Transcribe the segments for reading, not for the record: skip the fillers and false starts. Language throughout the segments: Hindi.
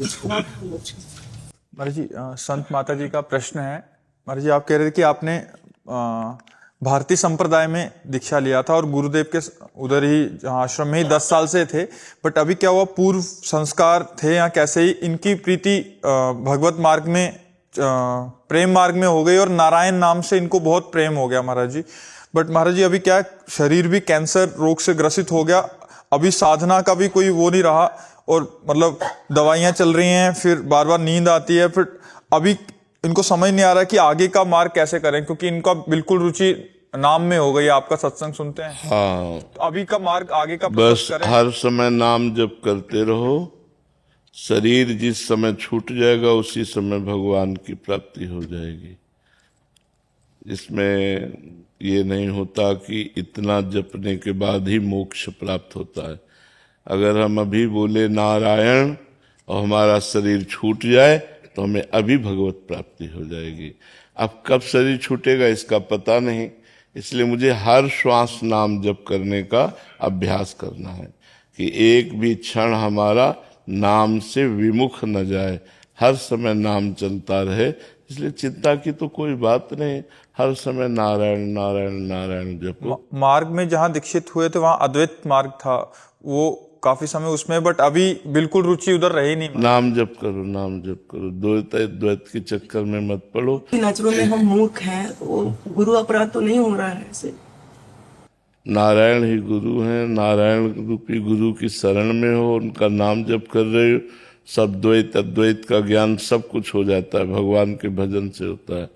महाराज जी संत माता जी का प्रश्न है। महाराज जी आप कह रहे थे कि आपने भारतीय संप्रदाय में दीक्षा लिया था और गुरुदेव के उधर ही जहाँ आश्रम में ही 10 साल से थे, बट अभी क्या हुआ, पूर्व संस्कार थे या कैसे ही इनकी प्रीति भगवत मार्ग में प्रेम मार्ग में हो गई और नारायण नाम से इनको बहुत प्रेम हो गया महाराज जी। बट महाराज जी अभी क्या है, शरीर भी कैंसर रोग से ग्रसित हो गया, अभी साधना का भी कोई वो नहीं रहा और मतलब दवाइयां चल रही हैं, फिर बार बार नींद आती है, फिर अभी इनको समझ नहीं आ रहा कि आगे का मार्ग कैसे करें, क्योंकि इनका बिल्कुल रुचि नाम में हो गई। आपका सत्संग सुनते हैं, हाँ, तो अभी का मार्ग आगे का बस करें। हर समय नाम जप करते रहो। शरीर जिस समय छूट जाएगा उसी समय भगवान की प्राप्ति हो जाएगी। इसमें ये नहीं होता कि इतना जपने के बाद ही मोक्ष प्राप्त होता है। अगर हम अभी बोले नारायण और हमारा शरीर छूट जाए तो हमें अभी भगवत प्राप्ति हो जाएगी। अब कब शरीर छूटेगा इसका पता नहीं, इसलिए मुझे हर श्वास नाम जप करने का अभ्यास करना है कि एक भी क्षण हमारा नाम से विमुख न जाए, हर समय नाम चलता रहे। इसलिए चिंता की तो कोई बात नहीं, हर समय नारायण नारायण नारायण जपो। मार्ग में जहाँ दीक्षित हुए थे वहाँ अद्वैत मार्ग था, वो काफी समय उसमें, बट अभी बिल्कुल रुचि उधर रही नहीं। नाम जप करो, नाम जप करो, द्वैत के चक्कर में मत पड़ो। नजरों में हम मूर्ख हैं, वो गुरु अपराध तो नहीं हो रहा है ऐसे। नारायण ही गुरु हैं, नारायण रूपी गुरु की शरण में हो, उनका नाम जप कर रहे हो, सब द्वैत अद्वैत का ज्ञान सब कुछ हो जाता है, भगवान के भजन से होता है।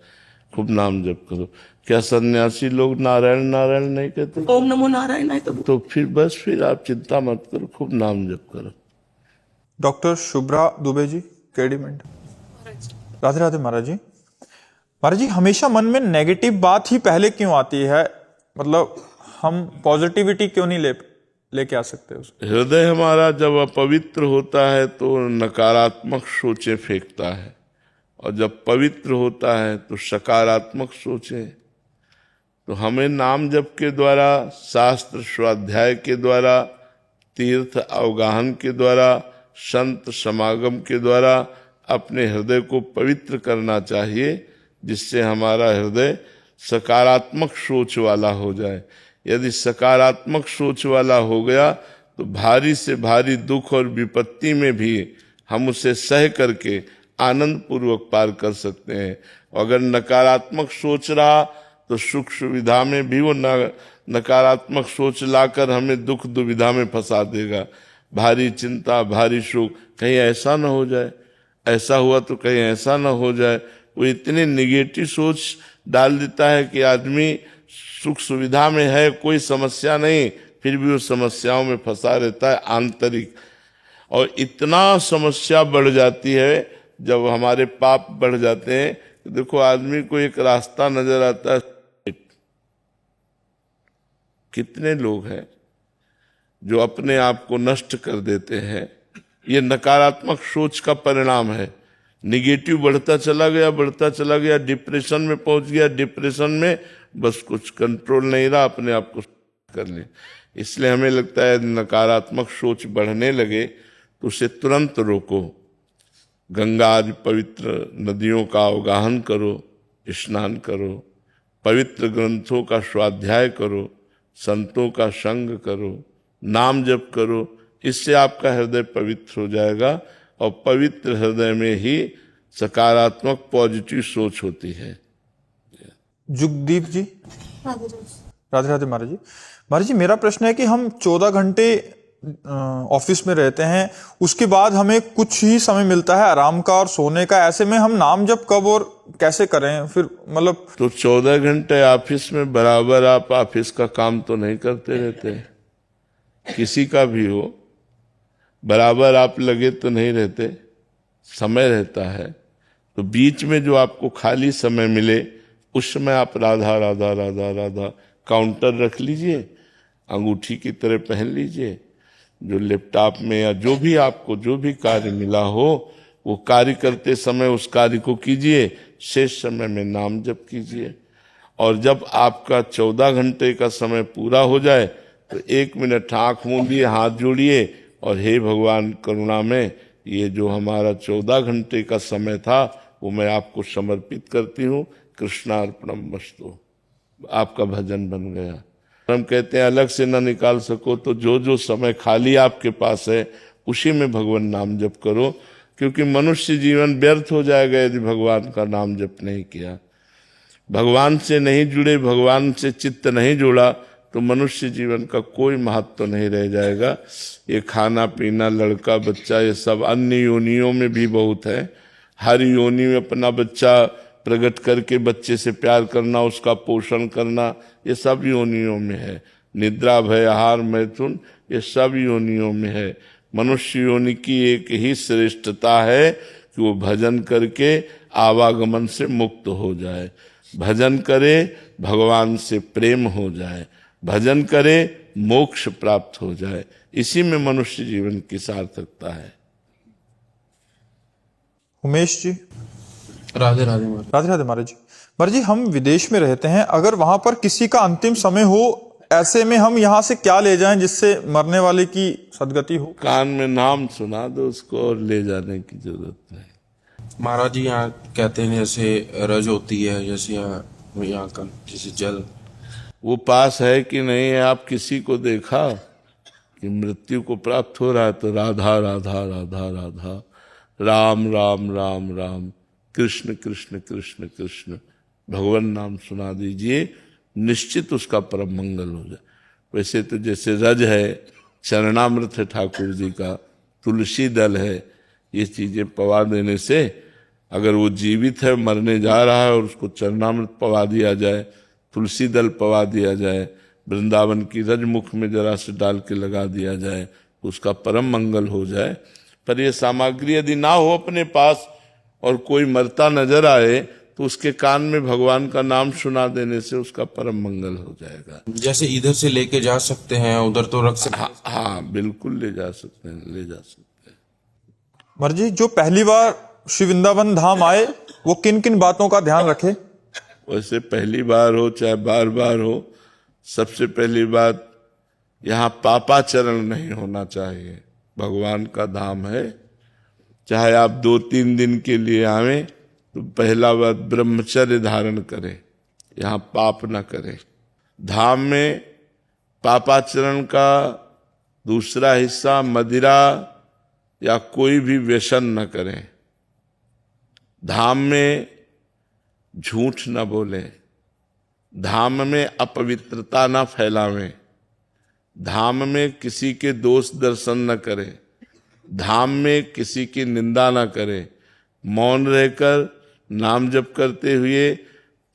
खूब नाम जप करो। क्या सन्यासी लोग नारायण नारायण नहीं कहते? ओम नमो नारायण है तो फिर बस फिर आप चिंता मत करो, खूब नाम जप करो। डॉक्टर शुभ्रा दुबे जी, केडी मंडल। राधे राधे महाराज जी। महाराज जी हमेशा मन में नेगेटिव बात ही पहले क्यों आती है, मतलब हम पॉजिटिविटी क्यों नहीं लेके आ सकते उसको? हृदय हमारा जब अपवित्र होता है तो नकारात्मक सोचें फेंकता है, और जब पवित्र होता है तो सकारात्मक सोचें। तो हमें नाम जप के द्वारा, शास्त्र स्वाध्याय के द्वारा, तीर्थ अवगाहन के द्वारा, संत समागम के द्वारा अपने हृदय को पवित्र करना चाहिए, जिससे हमारा हृदय सकारात्मक सोच वाला हो जाए। यदि सकारात्मक सोच वाला हो गया तो भारी से भारी दुख और विपत्ति में भी हम उसे सह करके आनंद पूर्वक पार कर सकते हैं। अगर नकारात्मक सोच रहा तो सुख सुविधा में भी वो नकारात्मक सोच लाकर हमें दुख दुविधा में फंसा देगा। भारी चिंता, भारी शोक, कहीं ऐसा ना हो जाए, ऐसा हुआ तो कहीं ऐसा ना हो जाए, वो इतने निगेटिव सोच डाल देता है कि आदमी सुख सुविधा में है, कोई समस्या नहीं, फिर भी वो समस्याओं में फंसा रहता है आंतरिक। और इतना समस्या बढ़ जाती है जब हमारे पाप बढ़ जाते हैं। देखो आदमी को एक रास्ता नजर आता है, कितने लोग हैं जो अपने आप को नष्ट कर देते हैं। ये नकारात्मक सोच का परिणाम है। निगेटिव बढ़ता चला गया, डिप्रेशन में पहुंच गया, डिप्रेशन में बस कुछ कंट्रोल नहीं रहा, अपने आप को कर लिया। इसलिए हमें लगता है नकारात्मक सोच बढ़ने लगे तो उसे तुरंत रोको। गंगा आदि पवित्र नदियों का अवगाहन करो, स्नान करो, पवित्र ग्रंथों का स्वाध्याय करो, संतों का संग करो, नाम जप करो। इससे आपका हृदय पवित्र हो जाएगा, और पवित्र हृदय में ही सकारात्मक पॉजिटिव सोच होती है। जुगदीप जी, राधे राधे महाराज जी। महाराज जी मेरा प्रश्न है कि हम 14 घंटे ऑफिस में रहते हैं, उसके बाद हमें कुछ ही समय मिलता है आराम का और सोने का, ऐसे में हम नाम जप कब और कैसे करें फिर, मतलब? तो 14 घंटे ऑफिस में बराबर आप ऑफिस का काम तो नहीं करते रहते, किसी का भी हो, बराबर आप लगे तो नहीं रहते, समय रहता है। तो बीच में जो आपको खाली समय मिले उस समय आप राधा राधा राधा राधा काउंटर रख लीजिए, अंगूठी की तरह पहन लीजिए, जो लैपटॉप में या जो भी आपको जो भी कार्य मिला हो वो कार्य करते समय उस कार्य को कीजिए, शेष समय में नाम जप कीजिए। और जब आपका 14 घंटे का समय पूरा हो जाए तो 1 मिनट आंख मूंदिए, हाथ जोड़िए और हे भगवान करुणा में ये जो हमारा 14 घंटे का समय था वो मैं आपको समर्पित करती हूँ। कृष्णार्पणम वस्तु। आपका भजन बन गया। हम कहते हैं अलग से ना निकाल सको तो जो जो समय खाली आपके पास है उसी में भगवान नाम जप करो, क्योंकि मनुष्य जीवन व्यर्थ हो जाएगा यदि भगवान का नाम जप नहीं किया। भगवान से नहीं जुड़े, भगवान से चित्त नहीं जुड़ा तो मनुष्य जीवन का कोई महत्व नहीं रह जाएगा। ये खाना पीना, लड़का बच्चा, ये सब अन्य योनियों में भी बहुत है। हर योनि में अपना बच्चा प्रकट करके बच्चे से प्यार करना, उसका पोषण करना, ये सब योनियों में है। निद्रा, भय, आहार, मैथुन, ये सब योनियों में है। मनुष्य योनि की एक ही श्रेष्ठता है कि वो भजन करके आवागमन से मुक्त हो जाए, भजन करे भगवान से प्रेम हो जाए, भजन करे मोक्ष प्राप्त हो जाए। इसी में मनुष्य जीवन की सार्थकता है। उमेश जी। राधे राधे महाराज। राधे राधे महाराज जी। महाराज जी, हम विदेश में रहते हैं, अगर वहां पर किसी का अंतिम समय हो, ऐसे में हम यहाँ से क्या ले जाएं जिससे मरने वाले की सदगति हो? कान में नाम सुना दो उसको, और ले जाने की जरूरत नहीं। महाराज जी यहाँ कहते हैं जैसे रज होती है, जैसे यहाँ का जैसे जल, वो पास है कि नहीं है? आप किसी को देखा कि मृत्यु को प्राप्त हो रहा है तो राधा राधा राधा राधा, राम राम राम राम, कृष्ण कृष्ण कृष्ण कृष्ण, भगवान नाम सुना दीजिए, निश्चित उसका परम मंगल हो जाए। वैसे तो जैसे रज है, चरणामृत है ठाकुर जी का, तुलसी दल है, ये चीजें पवा देने से अगर वो जीवित है, मरने जा रहा है, और उसको चरणामृत पवा दिया जाए, तुलसी दल पवा दिया जाए, वृंदावन की रजमुख में जरा से डाल के लगा दिया जाए, उसका परम मंगल हो जाए। पर ये सामग्री यदि ना हो अपने पास और कोई मरता नजर आए तो उसके कान में भगवान का नाम सुना देने से उसका परम मंगल हो जाएगा। जैसे इधर से लेके जा सकते हैं, उधर तो रख सकते हैं। हाँ बिल्कुल ले जा सकते हैं, ले जा सकते हैं। महाराज जी, जो पहली बार श्री वृंदावन धाम आए वो किन किन बातों का ध्यान रखे? वैसे पहली बार हो चाहे बार बार हो, सबसे पहली बात यहाँ पापाचरण नहीं होना चाहिए। भगवान का धाम है, चाहे आप 2-3 दिन के लिए आवें तो पहला बात ब्रह्मचर्य धारण करें, यहाँ पाप न करें। धाम में पापाचरण का दूसरा हिस्सा मदिरा या कोई भी व्यसन न करें। धाम में झूठ न बोलें, धाम में अपवित्रता न फैलावें, धाम में किसी के दोष दर्शन न करें, धाम में किसी की निंदा न करें। मौन रहकर नाम जप करते हुए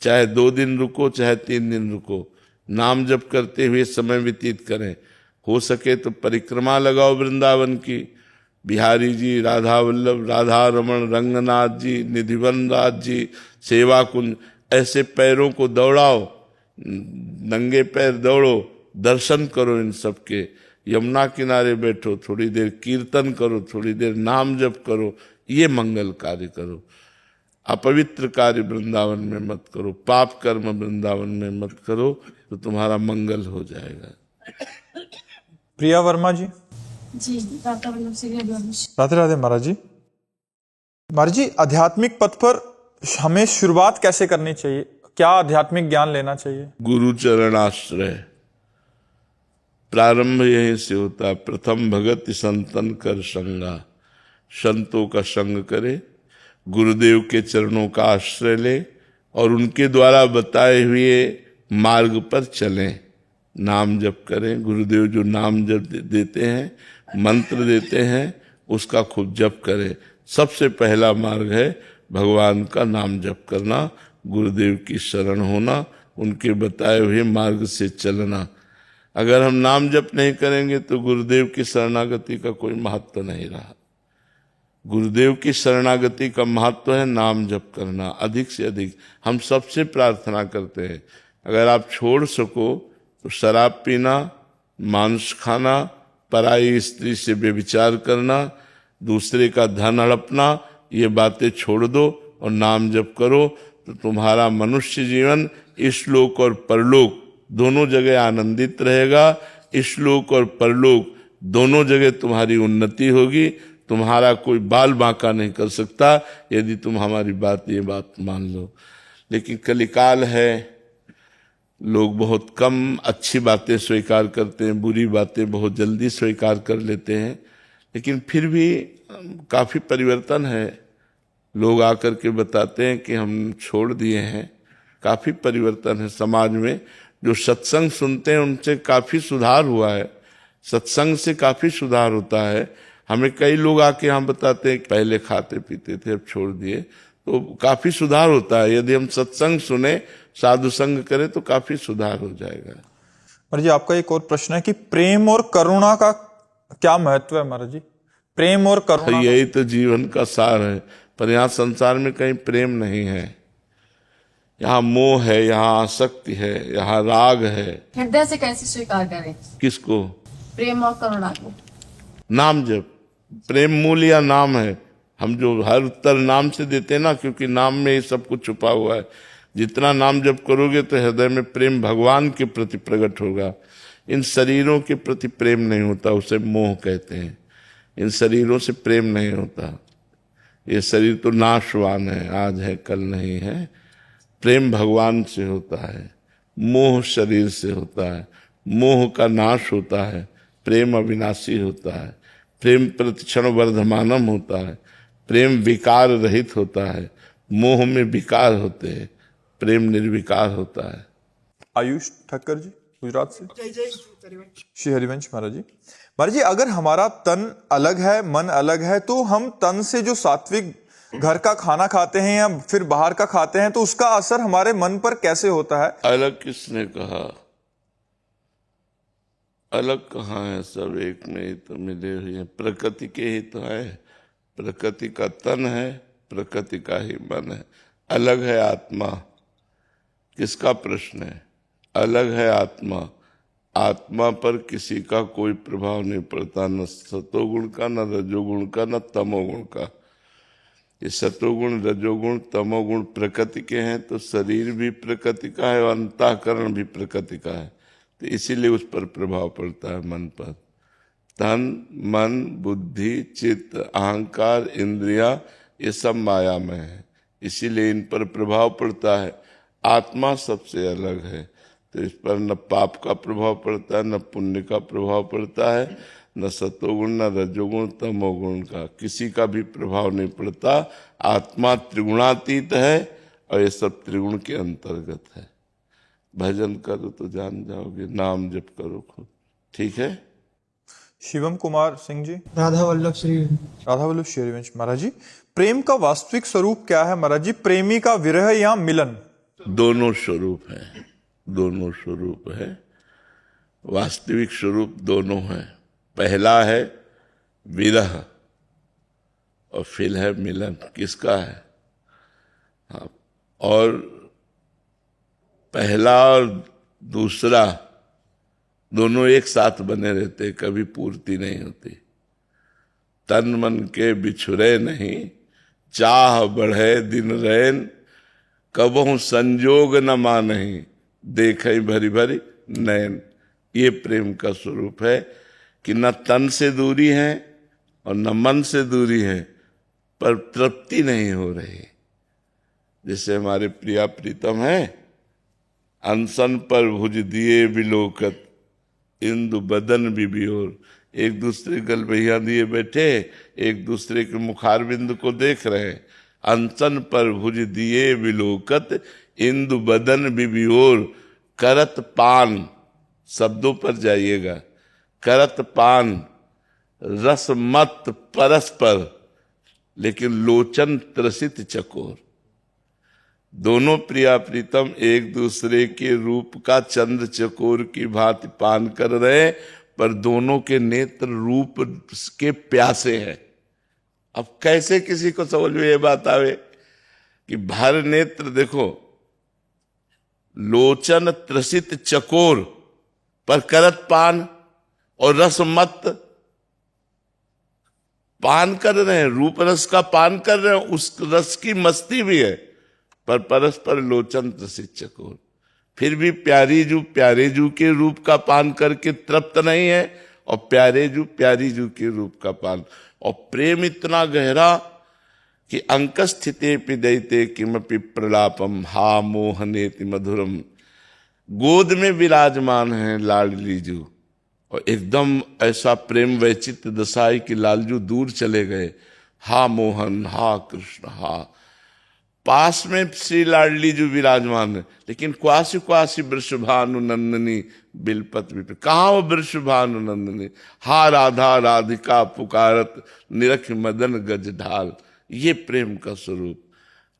चाहे 2 दिन रुको चाहे 3 दिन रुको, नाम जप करते हुए समय व्यतीत करें। हो सके तो परिक्रमा लगाओ वृंदावन की, बिहारी जी, राधा वल्लभ, राधा रमण, रंगनाथ जी, निधिवन राज जी, सेवा कुंज, ऐसे पैरों को दौड़ाओ, नंगे पैर दौड़ो, दर्शन करो इन सब के। यमुना किनारे बैठो, थोड़ी देर कीर्तन करो, थोड़ी देर नाम जप करो, ये मंगल कार्य करो। अपवित्र कार्य वृंदावन में मत करो, पाप कर्म वृंदावन में मत करो, तो तुम्हारा मंगल हो जाएगा। प्रिया वर्मा जी। जी, राधा वल्लभ से राधे राधे महाराज जी। महाराज जी, आध्यात्मिक पथ पर हमें शुरुआत कैसे करनी चाहिए? क्या आध्यात्मिक ज्ञान लेना चाहिए? गुरु चरणाश्रय, प्रारंभ यहीं से होता है। प्रथम भगत संतन कर संगा, संतों का संग करे, गुरुदेव के चरणों का आश्रय ले और उनके द्वारा बताए हुए मार्ग पर चलें, नाम जप करें। गुरुदेव जो नाम जप देते हैं, मंत्र देते हैं, उसका खूब जप करें। सबसे पहला मार्ग है भगवान का नाम जप करना, गुरुदेव की शरण होना, उनके बताए हुए मार्ग से चलना। अगर हम नाम जप नहीं करेंगे तो गुरुदेव की शरणागति का कोई महत्व नहीं रहा। गुरुदेव की शरणागति का महत्व है नाम जप करना, अधिक से अधिक। हम सबसे प्रार्थना करते हैं अगर आप छोड़ सको तो शराब पीना, मांस खाना, पराई स्त्री से व्यभिचार करना, दूसरे का धन हड़पना, ये बातें छोड़ दो और नाम जप करो, तो तुम्हारा मनुष्य जीवन इस लोक और परलोक दोनों जगह आनंदित रहेगा। इस लोक और परलोक दोनों जगह तुम्हारी उन्नति होगी, तुम्हारा कोई बाल बांका नहीं कर सकता यदि तुम हमारी ये बात मान लो। लेकिन कलिकाल है, लोग बहुत कम अच्छी बातें स्वीकार करते हैं, बुरी बातें बहुत जल्दी स्वीकार कर लेते हैं। लेकिन फिर भी काफी परिवर्तन है। लोग आकर के बताते हैं कि हम छोड़ दिए हैं। काफी परिवर्तन है समाज में। जो सत्संग सुनते हैं उनसे काफी सुधार हुआ है, सत्संग से काफी सुधार होता है। हमें कई लोग आके हम बताते हैं कि पहले खाते पीते थे अब छोड़ दिए, तो काफी सुधार होता है। यदि हम सत्संग सुने, साधु संग करें तो काफी सुधार हो जाएगा। महाराज जी आपका एक और प्रश्न है कि प्रेम और करुणा का क्या महत्व है महाराज जी? प्रेम और करुणा यही तो जीवन का सार है। पर यहाँ संसार में कहीं प्रेम नहीं है, यहाँ मोह है, यहाँ आसक्ति है, यहाँ राग है। हृदय से कैसे स्वीकार करें किसको? प्रेम और करुणा को? नाम जप। प्रेम मूल या नाम है। हम जो हर उत्तर नाम से देते हैं ना, क्योंकि नाम में ही सब कुछ छुपा हुआ है। जितना नाम जप करोगे तो हृदय में प्रेम भगवान के प्रति प्रकट होगा। इन शरीरों के प्रति प्रेम नहीं होता, उसे मोह कहते हैं। इन शरीरों से प्रेम नहीं होता। ये शरीर तो नाशवान है, आज है कल नहीं है। प्रेम भगवान से होता है, मोह शरीर से होता है। मोह का नाश होता है, प्रेम अविनाशी होता है। प्रेम प्रतिक्षण वर्धमानम होता है, प्रेम विकार रहित होता है। मोह में विकार होते हैं, प्रेम निर्विकार होता है। आयुष ठक्कर जी गुजरात से। श्री हरिवंश महाराज जी। महाराज जी अगर हमारा तन अलग है, मन अलग है, तो हम तन से जो सात्विक घर का खाना खाते हैं या फिर बाहर का खाते हैं तो उसका असर हमारे मन पर कैसे होता है? अलग किसने कहा? अलग कहाँ है, सब एक में ही तो मिले हुए हैं। प्रकृति के ही तो है। प्रकृति का तन है, प्रकृति का ही मन है। अलग है आत्मा, किसका प्रश्न है? अलग है आत्मा। आत्मा पर किसी का कोई प्रभाव नहीं पड़ता, न सतोगुण का, न रजोगुण का, न तमोगुण का। ये सतोगुण रजोगुण तमोगुण प्रकृति के हैं, तो शरीर भी प्रकृति का है और अंतःकरण भी प्रकृति का है। तो इसीलिए उस पर प्रभाव पड़ता है मन पर। तन मन बुद्धि चित्त अहंकार इंद्रिया ये सब माया में है, इसीलिए इन पर प्रभाव पड़ता है। आत्मा सबसे अलग है, तो इस पर न पाप का प्रभाव पड़ता है, न पुण्य का प्रभाव पड़ता है, न सतोगुण न रजोगुण तमोगुण का किसी का भी प्रभाव नहीं पड़ता। आत्मा त्रिगुणातीत है और ये सब त्रिगुण के अंतर्गत है। भजन करो तो जान जाओगे, नाम जप करो खुद। ठीक है। शिवम कुमार सिंह जी। राधा वल्लभ श्री हरिवंश महाराज जी। प्रेम का वास्तविक स्वरूप क्या है महाराज जी? प्रेमी का विरह या मिलन? दोनों स्वरूप है, दोनों स्वरूप है। वास्तविक स्वरूप दोनों है। पहला है विरह और फिर है मिलन। किसका है? हाँ, और पहला और दूसरा दोनों एक साथ बने रहते, कभी पूर्ति नहीं होती। तन मन के बिछुरे नहीं, चाह बढ़े दिन रैन, कबहु संजोग न मानहि, देखे भरी भरी नैन। ये प्रेम का स्वरूप है कि न तन से दूरी है और न मन से दूरी है, पर तृप्ति नहीं हो रही। जैसे हमारे प्रिया प्रीतम है, अनशन पर भुज दिए बिलोकत, इंदु बदन बिबियोर। एक दूसरे गलबैया दिए बैठे, एक दूसरे के मुखार बिंदु को देख रहे। अनशन पर भुज दिए बिलोकत, इंदु बदन बिबियोर। करत पान, शब्दों पर जाइएगा। करत पान रस मत परस्पर, लेकिन लोचन त्रसित चकोर। दोनों प्रिया प्रीतम एक दूसरे के रूप का चंद्र चकोर की भांति पान कर रहे, पर दोनों के नेत्र रूप के प्यासे हैं। अब कैसे किसी को समझ में ये बात आवे कि भर नेत्र देखो, लोचन त्रसित चकोर, पर करत पान और रस मत। पान कर रहे हैं, रूप रस का पान कर रहे हैं, उस रस की मस्ती भी है, पर परस्पर लोचन त्रसित चकोर। फिर भी प्यारे जू के रूप का पान करके तृप्त नहीं है, और प्यारी जू के रूप का पान। और प्रेम इतना गहरा कि अंक स्थिते पिदयते किमपि प्रलापम हा मोहनेति मधुरम। गोद में विराजमान है लाडली जू और एकदम ऐसा प्रेम वैचित्र दशाई कि लालजू दूर चले गए। हा मोहन हा कृष्ण हा, पास में श्री लाडली जो विराजमान है, लेकिन क्वासी क्वासी वृषभानु नंदनी बिलपत विप, कहाँ वो वृषभानु नंदनी। हा राधा राधिका पुकारत निरख मदन गज ढाल, ये प्रेम का स्वरूप।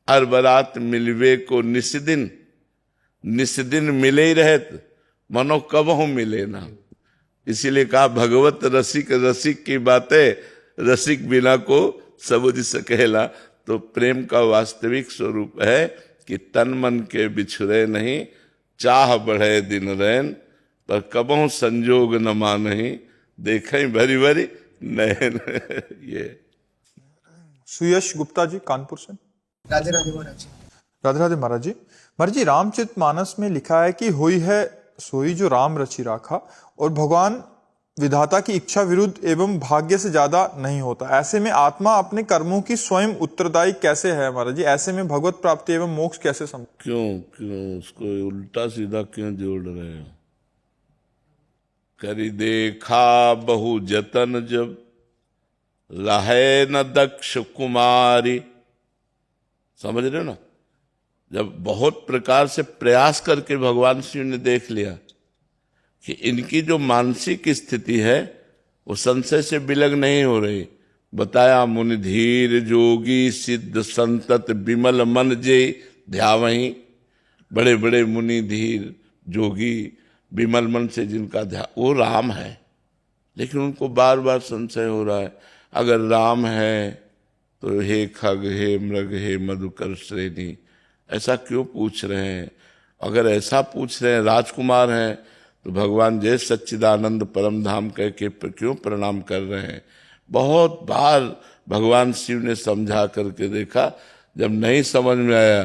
अरबरात मिलवे को निस्दिन, निस्दिन मिले ही रहत मनो कबहु मिले ना। इसीलिए कहा भगवत रसिक, रसिक की बातें रसिक बिना को सबुझ सकेला। तो प्रेम का वास्तविक स्वरूप है कि तन मन के बिछुरे नहीं, चाह बढ़े दिन रैन, पर कबहु संजोग न मानही, देखें भरी भरी नयन। ये सुयश गुप्ता जी कानपुर से। राधे राधे महाराज। राधे राधे महाराज जी। महाराज जी, रामचरितमानस में लिखा है कि होई है सोई जो राम रचि राखा, और भगवान विधाता की इच्छा विरुद्ध एवं भाग्य से ज्यादा नहीं होता। ऐसे में आत्मा अपने कर्मों की स्वयं उत्तरदायी कैसे है महाराज जी? ऐसे में भगवत प्राप्ति एवं मोक्ष कैसे संभव? क्यों उसको उल्टा सीधा क्यों जोड़ रहे हो? करी देखा बहु जतन जब लहे न दक्ष कुमारी। समझ रहे हो ना? जब बहुत प्रकार से प्रयास करके भगवान शिव ने देख लिया कि इनकी जो मानसिक स्थिति है वो संशय से विलग नहीं हो रही, बताया मुनि धीर जोगी सिद्ध संतत विमल मन जे ध्यावहीं। बड़े बड़े मुनि धीर जोगी विमल मन से जिनका ध्यान, वो राम है, लेकिन उनको बार बार संशय हो रहा है। अगर राम है तो हे खग हे मृग हे मधुकर श्रेणी, ऐसा क्यों पूछ रहे हैं? अगर ऐसा पूछ रहे हैं, राजकुमार हैं, तो भगवान जय सच्चिदानंद परम धाम कह के क्यों प्रणाम कर रहे हैं? बहुत बार भगवान शिव ने समझा करके देखा, जब नहीं समझ में आया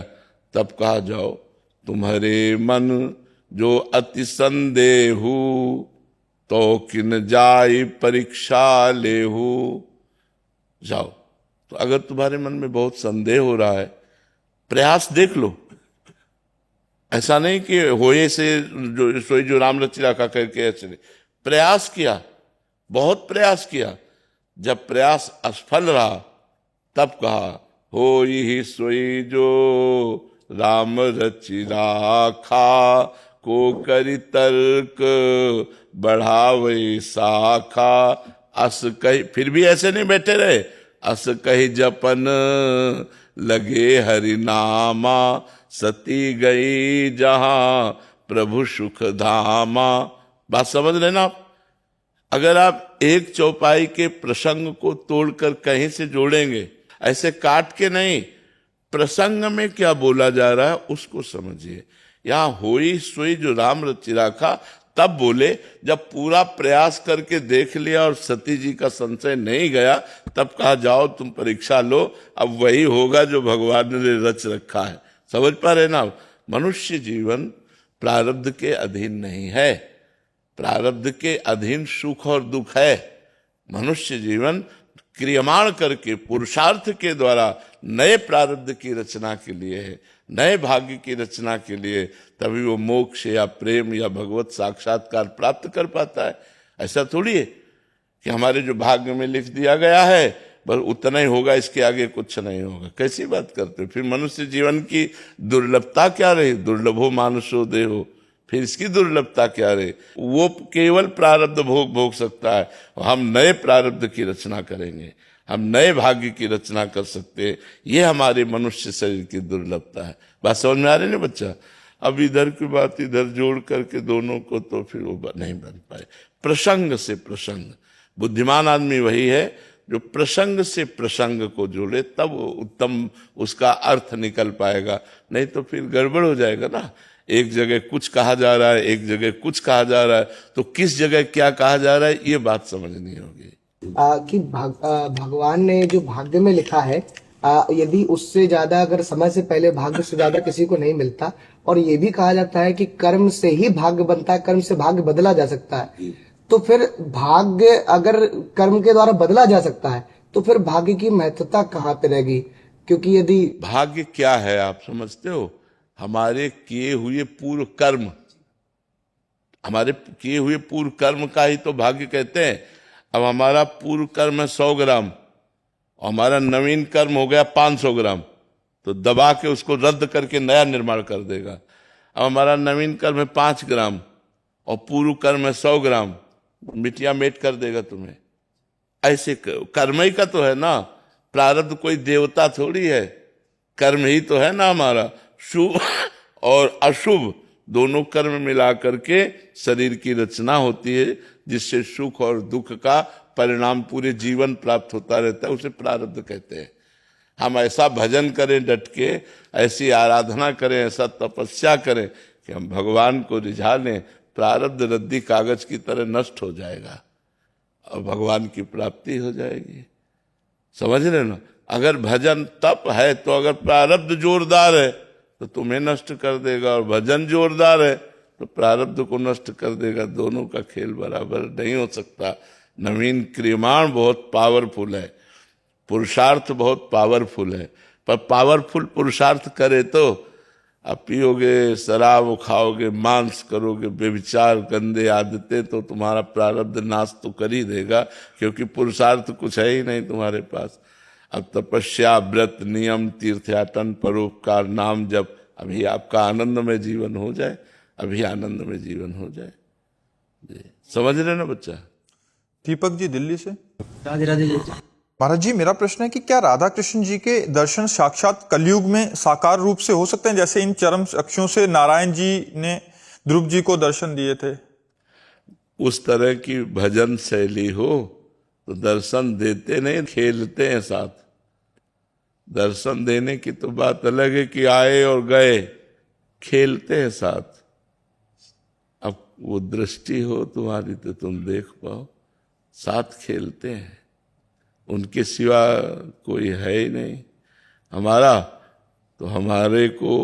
तब कहा जाओ तुम्हारे मन जो अति संदेहु, तो किन जाई परीक्षा लेहु। जाओ, तो अगर तुम्हारे मन में बहुत संदेह हो रहा है, प्रयास देख लो। ऐसा नहीं कि होए से जो सोई जो राम रचि राखा करके ऐसे नहीं, प्रयास किया, बहुत प्रयास किया। जब प्रयास असफल रहा तब कहा होई ही सोई जो राम रचि राखा, को करी तर्क बढ़ावे शाखा। अस कही, फिर भी ऐसे नहीं बैठे रहे, अस कही जपन लगे हरि नामा, सती गई जहां प्रभु सुख धामा। बात समझ लेना आप। अगर आप एक चौपाई के प्रसंग को तोड़कर कहीं से जोड़ेंगे, ऐसे काट के नहीं, प्रसंग में क्या बोला जा रहा है उसको समझिए। यहां होई सोई जो राम रचि राखा तब बोले जब पूरा प्रयास करके देख लिया और सती जी का संशय नहीं गया, तब कहा जाओ तुम परीक्षा लो, अब वही होगा जो भगवान ने रच रखा है। समझ पा रहे ना? मनुष्य जीवन प्रारब्ध के अधीन नहीं है, प्रारब्ध के अधीन सुख और दुख है। मनुष्य जीवन क्रियमाण करके पुरुषार्थ के द्वारा नए प्रारब्ध की रचना के लिए है, नए भाग्य की रचना के लिए, तभी वो मोक्ष या प्रेम या भगवत साक्षात्कार प्राप्त कर पाता है। ऐसा थोड़ी है कि हमारे जो भाग्य में लिख दिया गया है बस उतना ही होगा, इसके आगे कुछ नहीं होगा। कैसी बात करते हो? फिर मनुष्य जीवन की दुर्लभता क्या रही? दुर्लभो मानुषो देहो, फिर इसकी दुर्लभता क्या रही? वो केवल प्रारब्ध भोग भोग सकता है, हम नए प्रारब्ध की रचना करेंगे, हम नए भाग्य की रचना कर सकते हैं। ये हमारे मनुष्य शरीर की दुर्लभता है। बात समझ में आ रही है ना बच्चा? अब इधर की बात इधर जोड़ करके दोनों को तो फिर वो नहीं बन पाए। प्रसंग से प्रसंग, बुद्धिमान आदमी वही है जो प्रसंग से प्रसंग को जोड़े, तब उत्तम उसका अर्थ निकल पाएगा। नहीं तो फिर गड़बड़ हो जाएगा ना। एक जगह कुछ कहा जा रहा है, एक जगह कुछ कहा जा रहा है, तो किस जगह क्या कहा जा रहा है ये बात समझनी होगी। कि भगवान ने जो भाग्य में लिखा है, यदि उससे ज्यादा अगर समय से पहले भाग्य से ज्यादा किसी को नहीं मिलता, और ये भी कहा जाता है कि कर्म से ही भाग्य बनता है, कर्म से भाग्य बदला जा सकता है, तो फिर भाग्य अगर कर्म के द्वारा बदला जा सकता है तो फिर भाग्य की महत्वता कहाँ पे रहेगी? क्योंकि यदि भाग्य क्या है आप समझते हो? हमारे किए हुए पूर्व कर्म, हमारे किए हुए पूर्व कर्म का ही तो भाग्य कहते हैं। अब हमारा पूर्व कर्म है 100 ग्राम और हमारा नवीन कर्म हो गया 500 ग्राम, तो दबा के उसको रद्द करके नया निर्माण कर देगा। अब हमारा नवीन कर्म है 5 ग्राम और पूर्व कर्म है 100 ग्राम, मिटिया मेट कर देगा तुम्हें। ऐसे कर्म ही का तो है ना, प्रारब्ध कोई देवता थोड़ी है, कर्म ही तो है ना हमारा। शुभ और अशुभ दोनों कर्म मिला करके शरीर की रचना होती है, जिससे सुख और दुख का परिणाम पूरे जीवन प्राप्त होता रहता है, उसे प्रारब्ध कहते हैं। हम ऐसा भजन करें डट के, ऐसी आराधना करें, ऐसा तपस्या करें कि हम भगवान को रिझा लें, प्रारब्ध रद्दी कागज की तरह नष्ट हो जाएगा और भगवान की प्राप्ति हो जाएगी। समझ रहे ना? अगर भजन तप है तो अगर प्रारब्ध जोरदार है तो तुम्हें नष्ट कर देगा, और भजन जोरदार है तो प्रारब्ध को नष्ट कर देगा। दोनों का खेल बराबर नहीं हो सकता। नवीन क्रियमाण बहुत पावरफुल है, पुरुषार्थ बहुत पावरफुल है, पर पावरफुल पुरुषार्थ करे तो आप पियोगे, शराब खाओगे, मांस करोगे, व्यभिचार, गंदे आदतें, तो तुम्हारा प्रारब्ध नाश तो कर ही देगा, क्योंकि पुरुषार्थ कुछ है ही नहीं तुम्हारे पास। अब तपस्या, व्रत, नियम, तीर्थयाटन, परोपकार, नाम जप, अभी आपका आनंदमय जीवन हो जाए, अभी आनंदमय जीवन हो जाए। जी समझ रहे ना बच्चा? दीपक जी दिल्ली से। राधे राधे जी। महाराज जी, मेरा प्रश्न है कि क्या राधा कृष्ण जी के दर्शन साक्षात कलयुग में साकार रूप से हो सकते हैं, जैसे इन चरम अक्षों से नारायण जी ने ध्रुव जी को दर्शन दिए थे? उस तरह की भजन शैली हो तो दर्शन देते नहीं, खेलते हैं साथ। दर्शन देने की तो बात अलग है कि आए और गए, खेलते हैं साथ। अब वो दृष्टि हो तुम्हारी तो तुम देख पाओ, साथ खेलते हैं, उनके सिवा कोई है ही नहीं हमारा। तो हमारे को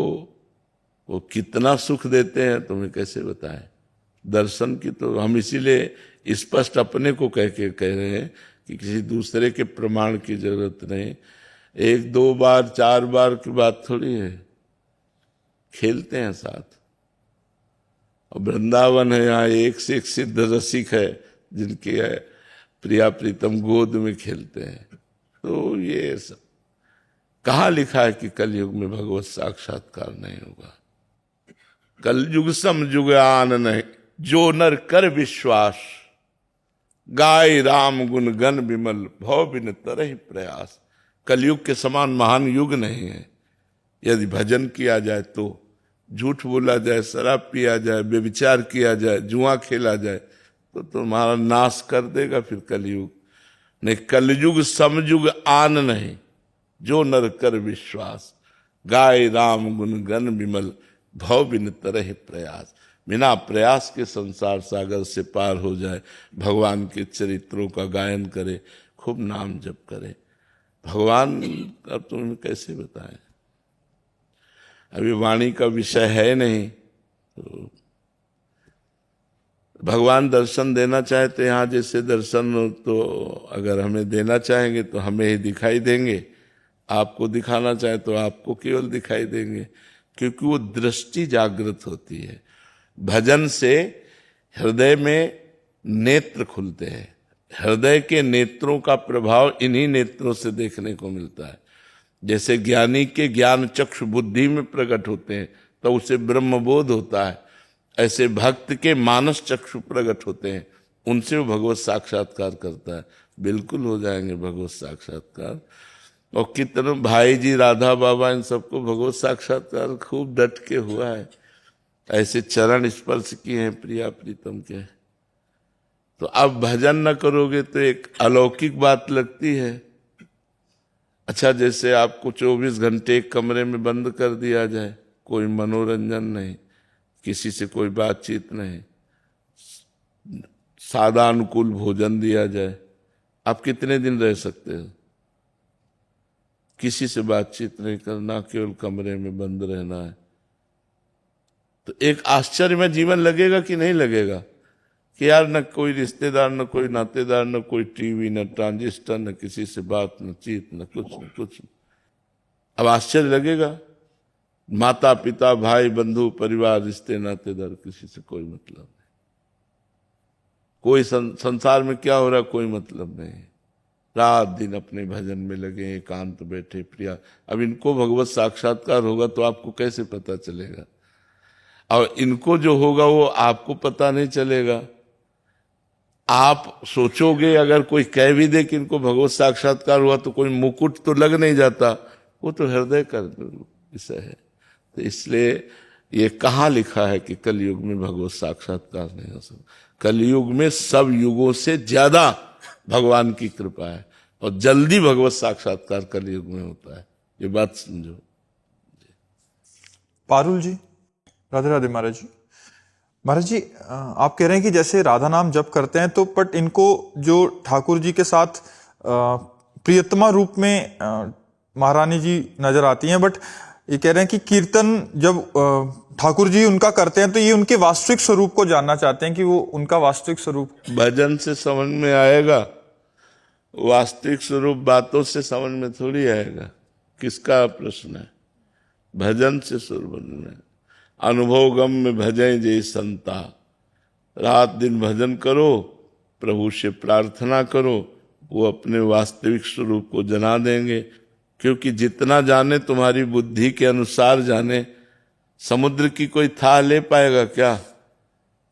वो कितना सुख देते हैं तुम्हें कैसे बताएं। दर्शन की तो हम इसीलिए स्पष्ट अपने को कह रहे हैं कि किसी दूसरे के प्रमाण की जरूरत नहीं। 1 2 बार 4 बार की बात थोड़ी है, खेलते हैं साथ। और वृंदावन है, यहाँ एक से एक सिद्ध रसिक है जिनके प्रिया प्रीतम गोद में खेलते हैं। तो ये सब कहाँ लिखा है कि कलयुग में भगवत साक्षात्कार नहीं होगा? कलयुग समयुग आन नहीं, जो नर कर विश्वास, गाय राम गुण गण विमल, भव बिन तरहि प्रयास। कलयुग के समान महान युग नहीं है। यदि भजन किया जाए तो, झूठ बोला जाए, शराब पिया जाए, व्यभिचार किया जाए, जुआ खेला जाए, तो तुम्हारा नाश कर देगा फिर कलयुग। नहीं, कलयुग समयुग आन नहीं, जो नर कर विश्वास, गाय राम गुण गण विमल, भव बिन तरहि प्रयास। बिना प्रयास के संसार सागर से पार हो जाए, भगवान के चरित्रों का गायन करे, खूब नाम जप करे। भगवान अब तुम्हें कैसे बताएं, अभी वाणी का विषय है नहीं। तो भगवान दर्शन देना चाहते, यहाँ जैसे दर्शन तो अगर हमें देना चाहेंगे तो हमें ही दिखाई देंगे, आपको दिखाना चाहे तो आपको केवल दिखाई देंगे, क्योंकि वो दृष्टि जागृत होती है। भजन से हृदय में नेत्र खुलते हैं, हृदय के नेत्रों का प्रभाव इन्हीं नेत्रों से देखने को मिलता है। जैसे ज्ञानी के ज्ञान चक्षु बुद्धि में प्रकट होते हैं तो उसे ब्रह्मबोध होता है, ऐसे भक्त के मानस चक्षु प्रकट होते हैं, उनसे वो भगवत साक्षात्कार करता है। बिल्कुल हो जाएंगे भगवत साक्षात्कार। और कितने भाई जी, राधा बाबा, इन सबको भगवत साक्षात्कार खूब डट के हुआ है, ऐसे चरण स्पर्श किए हैं प्रिया प्रीतम के। तो अब भजन न करोगे तो एक अलौकिक बात लगती है। अच्छा, जैसे आपको 24 घंटे एक कमरे में बंद कर दिया जाए, कोई मनोरंजन नहीं, किसी से कोई बातचीत नहीं, सादा अनुकूल भोजन दिया जाए, आप कितने दिन रह सकते हो? किसी से बातचीत नहीं करना, केवल कमरे में बंद रहना है। तो एक आश्चर्यमय जीवन लगेगा कि नहीं लगेगा? कि यार न कोई रिश्तेदार, न कोई नातेदार, न कोई टीवी, न ट्रांजिस्टर, न किसी से बात, न चीत, न कुछ। अब आश्चर्य लगेगा, माता पिता भाई बंधु परिवार रिश्ते नातेदार, किसी से कोई मतलब नहीं। कोई संसार में क्या हो रहा कोई मतलब नहीं। रात दिन अपने भजन में लगे, एकांत बैठे प्रिया। अब इनको भगवत साक्षात्कार होगा तो आपको कैसे पता चलेगा? और इनको जो होगा वो आपको पता नहीं चलेगा। आप सोचोगे, अगर कोई कह भी दे कि इनको भगवत साक्षात्कार हुआ तो कोई मुकुट तो लग नहीं जाता, वो तो हृदय का विषय है। तो इसलिए ये कहाँ लिखा है कि कलयुग में भगवत साक्षात्कार नहीं हो सकता? कलयुग में सब युगों से ज्यादा भगवान की कृपा है और जल्दी भगवत साक्षात्कार कलयुग में होता है। ये बात समझो। पारुल जी, राधे राधे महाराज जी। महाराज जी, आप कह रहे हैं कि जैसे राधा नाम जप करते हैं तो बट इनको जो ठाकुर जी के साथ प्रियतमा रूप में महारानी जी नजर आती हैं, बट ये कह रहे हैं कि कीर्तन जब ठाकुर जी उनका करते हैं तो ये उनके वास्तविक स्वरूप को जानना चाहते हैं कि वो उनका वास्तविक स्वरूप। भजन से समझ में आएगा, वास्तविक स्वरूप बातों से समझ में थोड़ी आएगा। किसका प्रश्न है? भजन से स्वरूप में अनुभव गम में भजें जय संता। रात दिन भजन करो, प्रभु से प्रार्थना करो, वो अपने वास्तविक स्वरूप को जना देंगे। क्योंकि जितना जाने तुम्हारी बुद्धि के अनुसार जाने। समुद्र की कोई था ले पाएगा क्या?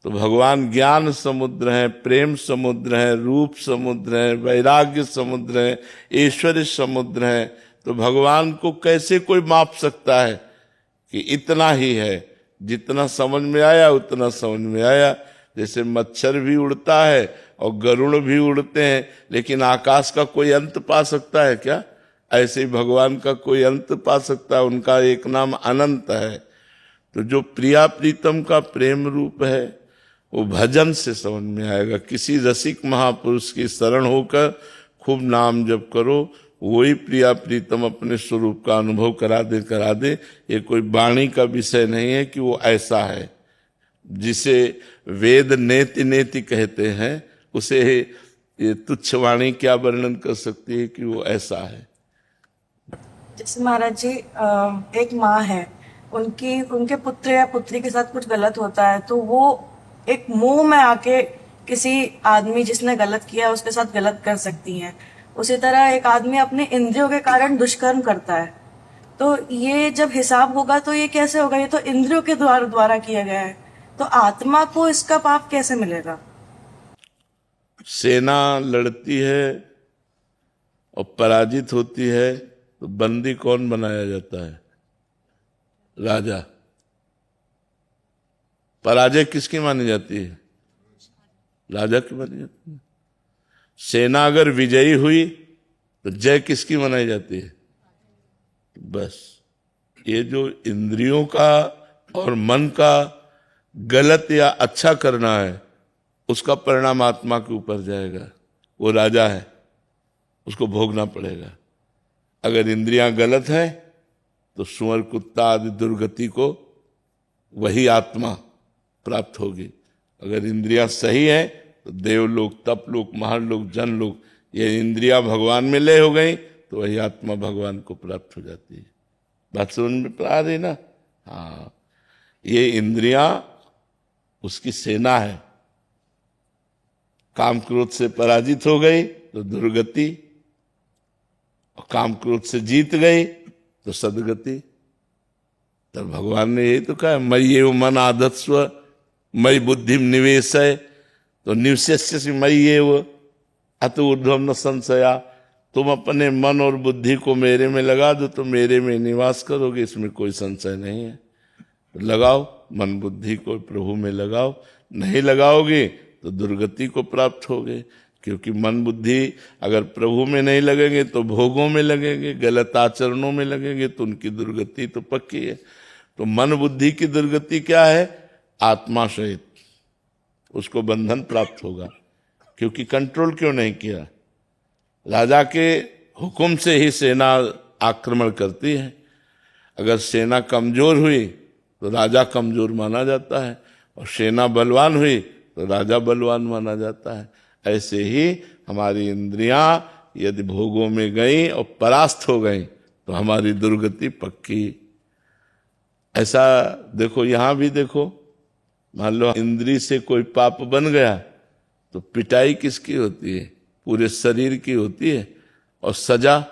तो भगवान ज्ञान समुद्र है, प्रेम समुद्र है, रूप समुद्र है, वैराग्य समुद्र है, ऐश्वर्य समुद्र है। तो भगवान को कैसे कोई माप सकता है कि इतना ही है? जितना समझ में आया उतना समझ में आया। जैसे मच्छर भी उड़ता है और गरुड़ भी उड़ते हैं, लेकिन आकाश का कोई अंत पा सकता है क्या? ऐसे ही भगवान का कोई अंत पा सकता है? उनका एक नाम अनंत है। तो जो प्रिया प्रीतम का प्रेम रूप है वो भजन से समझ में आएगा। किसी रसिक महापुरुष की शरण होकर खूब नाम जप करो, वही प्रिया प्रीतम अपने स्वरूप का अनुभव करा दे। ये कोई वाणी का विषय नहीं है कि वो ऐसा है। जिसे वेद नेति नेति कहते हैं, उसे ये तुच्छ वाणी क्या वर्णन कर सकती है कि वो ऐसा है। जैसे महाराज जी, एक माँ है, उनके पुत्र या पुत्री के साथ कुछ गलत होता है तो वो एक मोह में आके किसी आदमी जिसने गलत किया उसके साथ गलत कर सकती हैं। उसी तरह एक आदमी अपने इंद्रियों के कारण दुष्कर्म करता है, तो ये जब हिसाब होगा तो ये कैसे होगा? ये तो इंद्रियों के द्वारा किया गया है, तो आत्मा को इसका पाप कैसे मिलेगा? सेना लड़ती है और पराजित होती है तो बंदी कौन बनाया जाता है? राजा। पराजय किसकी मानी जाती है? राजा की मानी जाती है। सेना अगर विजयी हुई तो जय किसकी मनाई जाती है? बस ये जो इंद्रियों का और मन का गलत या अच्छा करना है, उसका परिणाम आत्मा के ऊपर जाएगा। वो राजा है, उसको भोगना पड़ेगा। अगर इंद्रियां गलत है तो सुअर कुत्ता आदि दुर्गति को वही आत्मा प्राप्त होगी। अगर इंद्रियां सही है तो देवलोक, तपलोक, महालोक, जनलोक, ये इंद्रियां भगवान में लय हो गई तो वही आत्मा भगवान को प्राप्त हो जाती है। बात समझ में आ रही ना? हाँ, ये इंद्रियां उसकी सेना है। काम क्रोध से पराजित हो गई तो दुर्गति, और काम क्रोध से जीत गई तो सदगति। तब भगवान ने यही तो कहा, मयि एव मन आधत्स्व मयि बुद्धिम निवेशय। तो निवशेष्यसि मयि एव अतः ऊर्ध्वं न संशया। तुम अपने मन और बुद्धि को मेरे में लगा दो तो मेरे में निवास करोगे, इसमें कोई संशय नहीं है। तो लगाओ मन बुद्धि को प्रभु में लगाओ, नहीं लगाओगे तो दुर्गति को प्राप्त होगे। क्योंकि मन बुद्धि अगर प्रभु में नहीं लगेंगे तो भोगों में लगेंगे, गलत आचरणों में लगेंगे, तो उनकी दुर्गति तो पक्की है। तो मन बुद्धि की दुर्गति क्या है? आत्मा सहित उसको बंधन प्राप्त होगा। क्योंकि कंट्रोल क्यों नहीं किया? राजा के हुक्म से ही सेना आक्रमण करती है। अगर सेना कमजोर हुई तो राजा कमजोर माना जाता है, और सेना बलवान हुई तो राजा बलवान माना जाता है। ऐसे ही हमारी इंद्रियां यदि भोगों में गई और परास्त हो गई तो हमारी दुर्गति पक्की। ऐसा देखो, यहां भी देखो, मान लो इंद्री से कोई पाप बन गया तो पिटाई किसकी होती है? पूरे शरीर की होती है, और सजा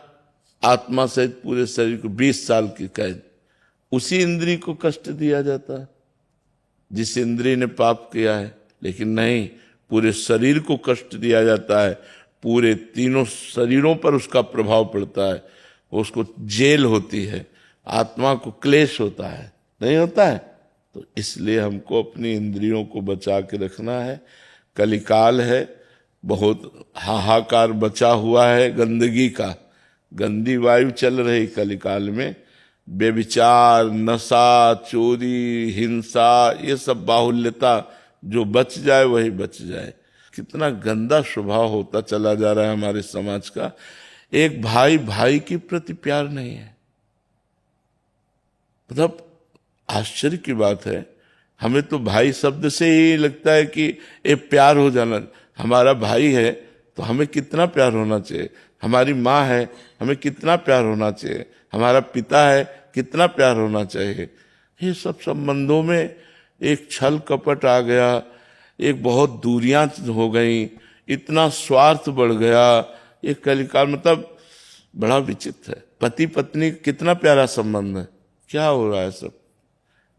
आत्मा सहित पूरे शरीर को 20 साल की कैद। उसी इंद्री को कष्ट दिया जाता है जिस इंद्री ने पाप किया है, लेकिन नहीं, पूरे शरीर को कष्ट दिया जाता है, पूरे तीनों शरीरों पर उसका प्रभाव पड़ता है, उसको जेल होती है, आत्मा को क्लेश होता है, नहीं होता है? तो इसलिए हमको अपनी इंद्रियों को बचा के रखना है। कलिकाल है, बहुत हाहाकार बचा हुआ है गंदगी का, गंदी वायु चल रही कलिकाल में। बेविचार, नशा, चोरी, हिंसा, ये सब बाहुल्यता, जो बच जाए वही बच जाए। कितना गंदा स्वभाव होता चला जा रहा है हमारे समाज का। एक भाई भाई के प्रति प्यार नहीं है। मतलब आश्चर्य की बात है, हमें तो भाई शब्द से ही लगता है कि ये प्यार हो जाना। हमारा भाई है तो हमें कितना प्यार होना चाहिए, हमारी माँ है हमें कितना प्यार होना चाहिए, हमारा पिता है कितना प्यार होना चाहिए। ये सब संबंधों में एक छल कपट आ गया, एक बहुत दूरियां हो गई, इतना स्वार्थ बढ़ गया। ये कलिकाल मतलब बड़ा विचित्र है। पति पत्नी कितना प्यारा संबंध है, क्या हो रहा है सब?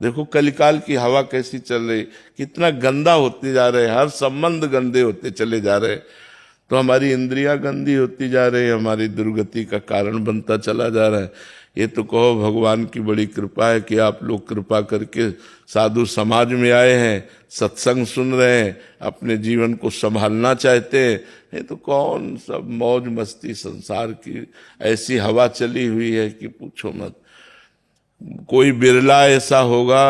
देखो कलिकाल की हवा कैसी चल रही, कितना गंदा होते जा रहे हैं, हर संबंध गंदे होते चले जा रहे हैं। तो हमारी इंद्रियां गंदी होती जा रही है, हमारी दुर्गति का कारण बनता चला जा रहा है। ये तो कहो भगवान की बड़ी कृपा है कि आप लोग कृपा करके साधु समाज में आए हैं, सत्संग सुन रहे हैं, अपने जीवन को संभालना चाहते हैं। ये तो कौन सब मौज मस्ती संसार की ऐसी हवा चली हुई है कि पूछो मत। कोई बिरला ऐसा होगा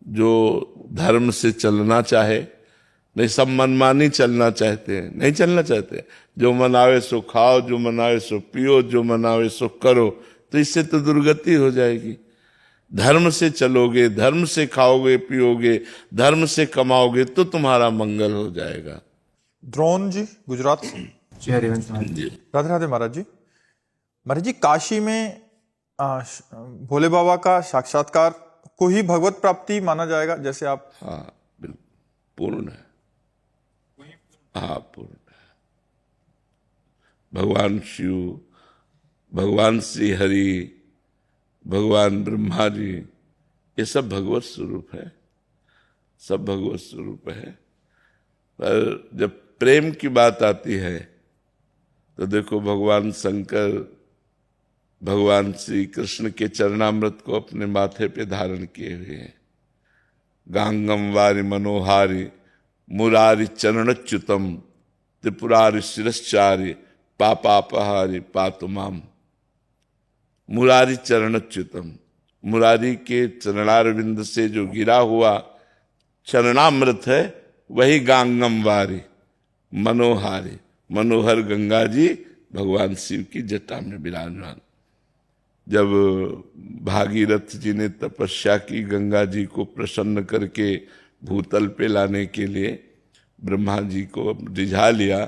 जो धर्म से चलना चाहे, नहीं सब मनमानी चलना चाहते हैं, नहीं चलना चाहते। जो मनावे सो खाओ, जो मनावे सो पियो, जो मनावे सो करो, तो इससे तो दुर्गति हो जाएगी। धर्म से चलोगे, धर्म से खाओगे पियोगे, धर्म से कमाओगे तो तुम्हारा मंगल हो जाएगा। द्रोण जी गुजरात से। जय हरिवंश महाराज। राधे राधे महाराज जी। महाराज जी, काशी में भोले बाबा का साक्षात्कार को ही भगवत प्राप्ति माना जाएगा, जैसे आप? हाँ बिल्कुल, पूर्ण है। हाँ पूर्ण है। भगवान शिव, भगवान श्री हरि, भगवान ब्रह्मा जी, ये सब भगवत स्वरूप है, सब भगवत स्वरूप है। पर जब प्रेम की बात आती है तो देखो भगवान शंकर भगवान श्री कृष्ण के चरणामृत को अपने माथे पे धारण किए हुए हैं। गांगम वारि मनोहारि मुरारि चरणच्युतम त्रिपुरारि शिरश्चारि पापापहारि पातु माम। मुरारी चरणच्युतम, मुरारी के चरणारविंद से जो गिरा हुआ चरणामृत है वही गांगम वारी मनोहारी। मनोहर गंगा जी भगवान शिव की जटा में विराजमान। जब भागीरथ जी ने तपस्या की गंगा जी को प्रसन्न करके भूतल पे लाने के लिए, ब्रह्मा जी को रिझा लिया,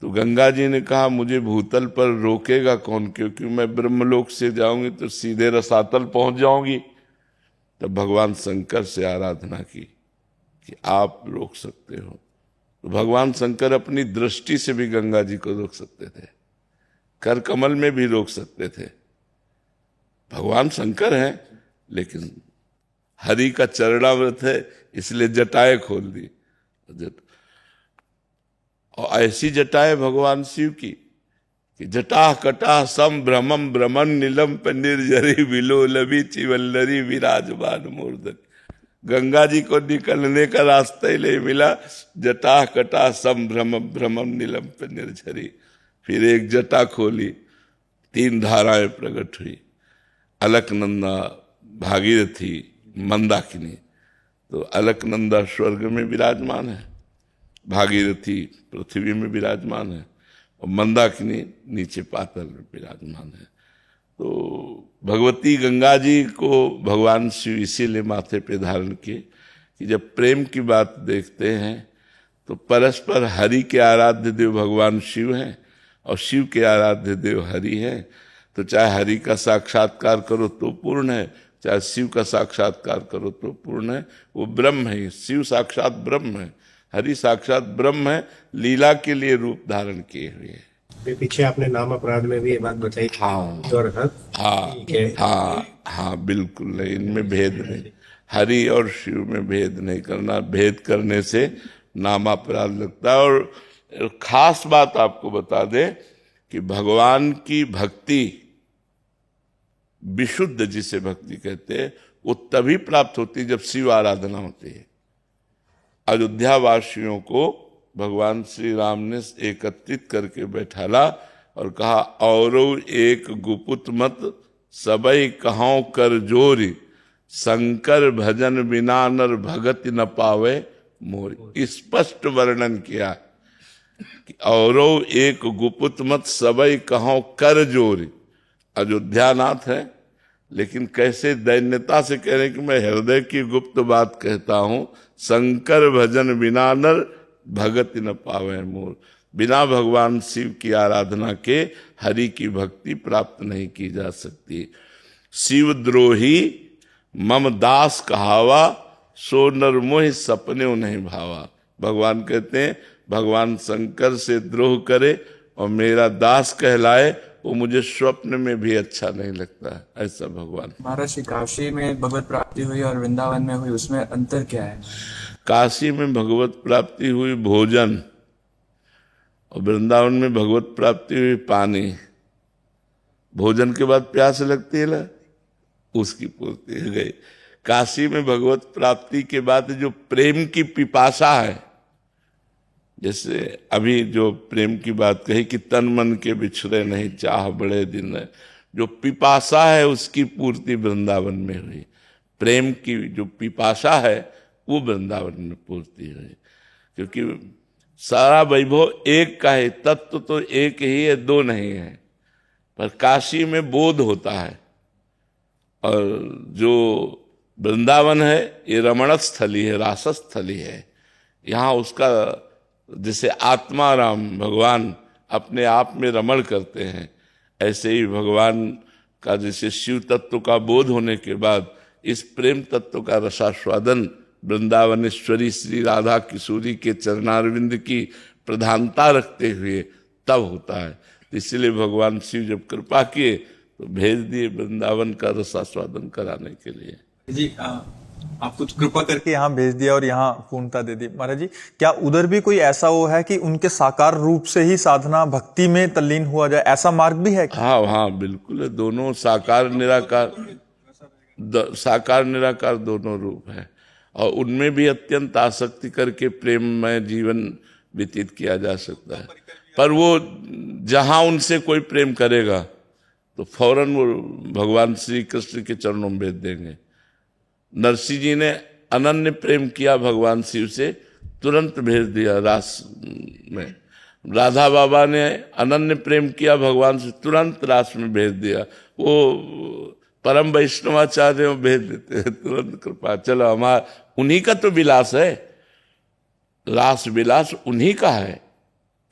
तो गंगा जी ने कहा मुझे भूतल पर रोकेगा कौन, क्योंकि मैं ब्रह्मलोक से जाऊंगी तो सीधे रसातल पहुंच जाऊंगी। तब भगवान शंकर से आराधना की कि आप रोक सकते हो। तो भगवान शंकर अपनी दृष्टि से भी गंगा जी को रोक सकते थे, कर कमल में भी रोक सकते थे। भगवान शंकर हैं, लेकिन हरि का चरणामृत है इसलिए जटाएं खोल दी। और ऐसी जटाएं भगवान शिव की कि जटा कटा सम भ्रमम भ्रमण नीलम पे निर्जरी विलोलभी चिवल्लरी विराजमान मूर्धन। गंगा जी को निकलने का रास्ता ही नहीं मिला। जटा कटा सम भ्रमम भ्रमम नीलम पे निर्जरी, फिर एक जटा खोली, 3 धाराएं प्रकट हुई, अलकनंदा, भागीरथी, मंदाकिनी। तो अलकनंदा स्वर्ग में विराजमान है, भागीरथी पृथ्वी में विराजमान है, और मंदाकिनी नीचे पाताल में विराजमान है। तो भगवती गंगा जी को भगवान शिव इसीलिए माथे पे धारण किए कि जब प्रेम की बात देखते हैं तो परस्पर हरि के आराध्य देव भगवान शिव हैं और शिव के आराध्य देव हरि हैं। तो चाहे हरि का साक्षात्कार करो तो पूर्ण है, चाहे शिव का साक्षात्कार करो तो पूर्ण है। वो ब्रह्म है, शिव साक्षात ब्रह्म है, हरि साक्षात ब्रह्म है, लीला के लिए रूप धारण किए हुए हैं। अभी पीछे आपने नाम अपराध में भी ये बात बताई। हाँ और हाँ बिल्कुल नहीं, इनमें भेद नहीं, हरि और शिव में भेद नहीं करना। भेद करने से नाम अपराध लगता है। और खास बात आपको बता दे कि भगवान की भक्ति विशुद्ध, जिसे भक्ति कहते हैं, वो तभी प्राप्त होती है जब शिव आराधना होती है। अयोध्या वासियों को भगवान श्री राम ने एकत्रित करके बैठाला और कहा, औरो एक गुपुत मत सबई कहां कर जोरी, शंकर भजन बिना नर भगति न पावे मोरी। स्पष्ट वर्णन किया कि औरो एक गुपुत मत सबई कहां कर जोरी। अयोध्यानाथ है, लेकिन कैसे दैन्यता से कह रहे हैं कि मैं हृदय की गुप्त बात कहता हूं, शंकर भजन बिना नर भगति न पावे मोर। बिना भगवान शिव की आराधना के हरि की भक्ति प्राप्त नहीं की जा सकती। शिव द्रोही मम दास कहावा, सो नर मोह सपने नहीं भावा। भगवान कहते हैं भगवान शंकर से द्रोह करे और मेरा दास कहलाए, वो मुझे स्वप्न में भी अच्छा नहीं लगता है। ऐसा भगवान। महाराज, काशी में भगवत प्राप्ति हुई और वृंदावन में हुई, उसमें अंतर क्या है? काशी में भगवत प्राप्ति हुई भोजन, और वृंदावन में भगवत प्राप्ति हुई पानी। भोजन के बाद प्यास लगती है ना, उसकी पूर्ति हो गई। काशी में भगवत प्राप्ति के बाद जो प्रेम की पिपासा है, जैसे अभी जो प्रेम की बात कही कि तन मन के बिछड़े नहीं चाह बड़े दिन है, जो पिपासा है उसकी पूर्ति वृंदावन में हुई। प्रेम की जो पिपासा है वो वृंदावन में पूर्ति हुई, क्योंकि सारा वैभव एक का है, तत्व तो एक ही है, दो नहीं है। पर काशी में बोध होता है, और जो वृंदावन है ये रमण स्थली है, रासस्थली है। यहाँ उसका जैसे आत्माराम भगवान अपने आप में रमण करते हैं, ऐसे ही भगवान का जैसे शिव तत्व का बोध होने के बाद इस प्रेम तत्व का रसास्वादन वृंदावनेश्वरी श्री राधा किशोरी के चरणारविंद की प्रधानता रखते हुए तब होता है। इसलिए भगवान शिव जब कृपा किए तो भेज दिए वृंदावन का रसास्वादन कराने के लिए। जी आप कुछ कृपा करके यहाँ भेज दिया और यहाँ पूर्णता दे दी। महाराज जी, क्या उधर भी कोई ऐसा वो है कि उनके साकार रूप से ही साधना भक्ति में तल्लीन हुआ जाए, ऐसा मार्ग भी है? हाँ हाँ बिल्कुल है। दोनों साकार निराकार दोनों रूप है, और उनमें भी अत्यंत आसक्ति करके प्रेम में जीवन व्यतीत किया जा सकता है। पर वो जहां उनसे कोई प्रेम करेगा तो फौरन वो भगवान श्री कृष्ण के चरणों में भेज देंगे। नरसिंह जी ने अनन्य प्रेम किया भगवान शिव से, तुरंत भेज दिया रास में। राधा बाबा ने अनन्य प्रेम किया भगवान से, तुरंत रास में भेज दिया। वो परम वैष्णवाचार्य भेज देते हैं तुरंत कृपा। चलो हमारा उन्हीं का तो विलास है, रास विलास उन्हीं का है,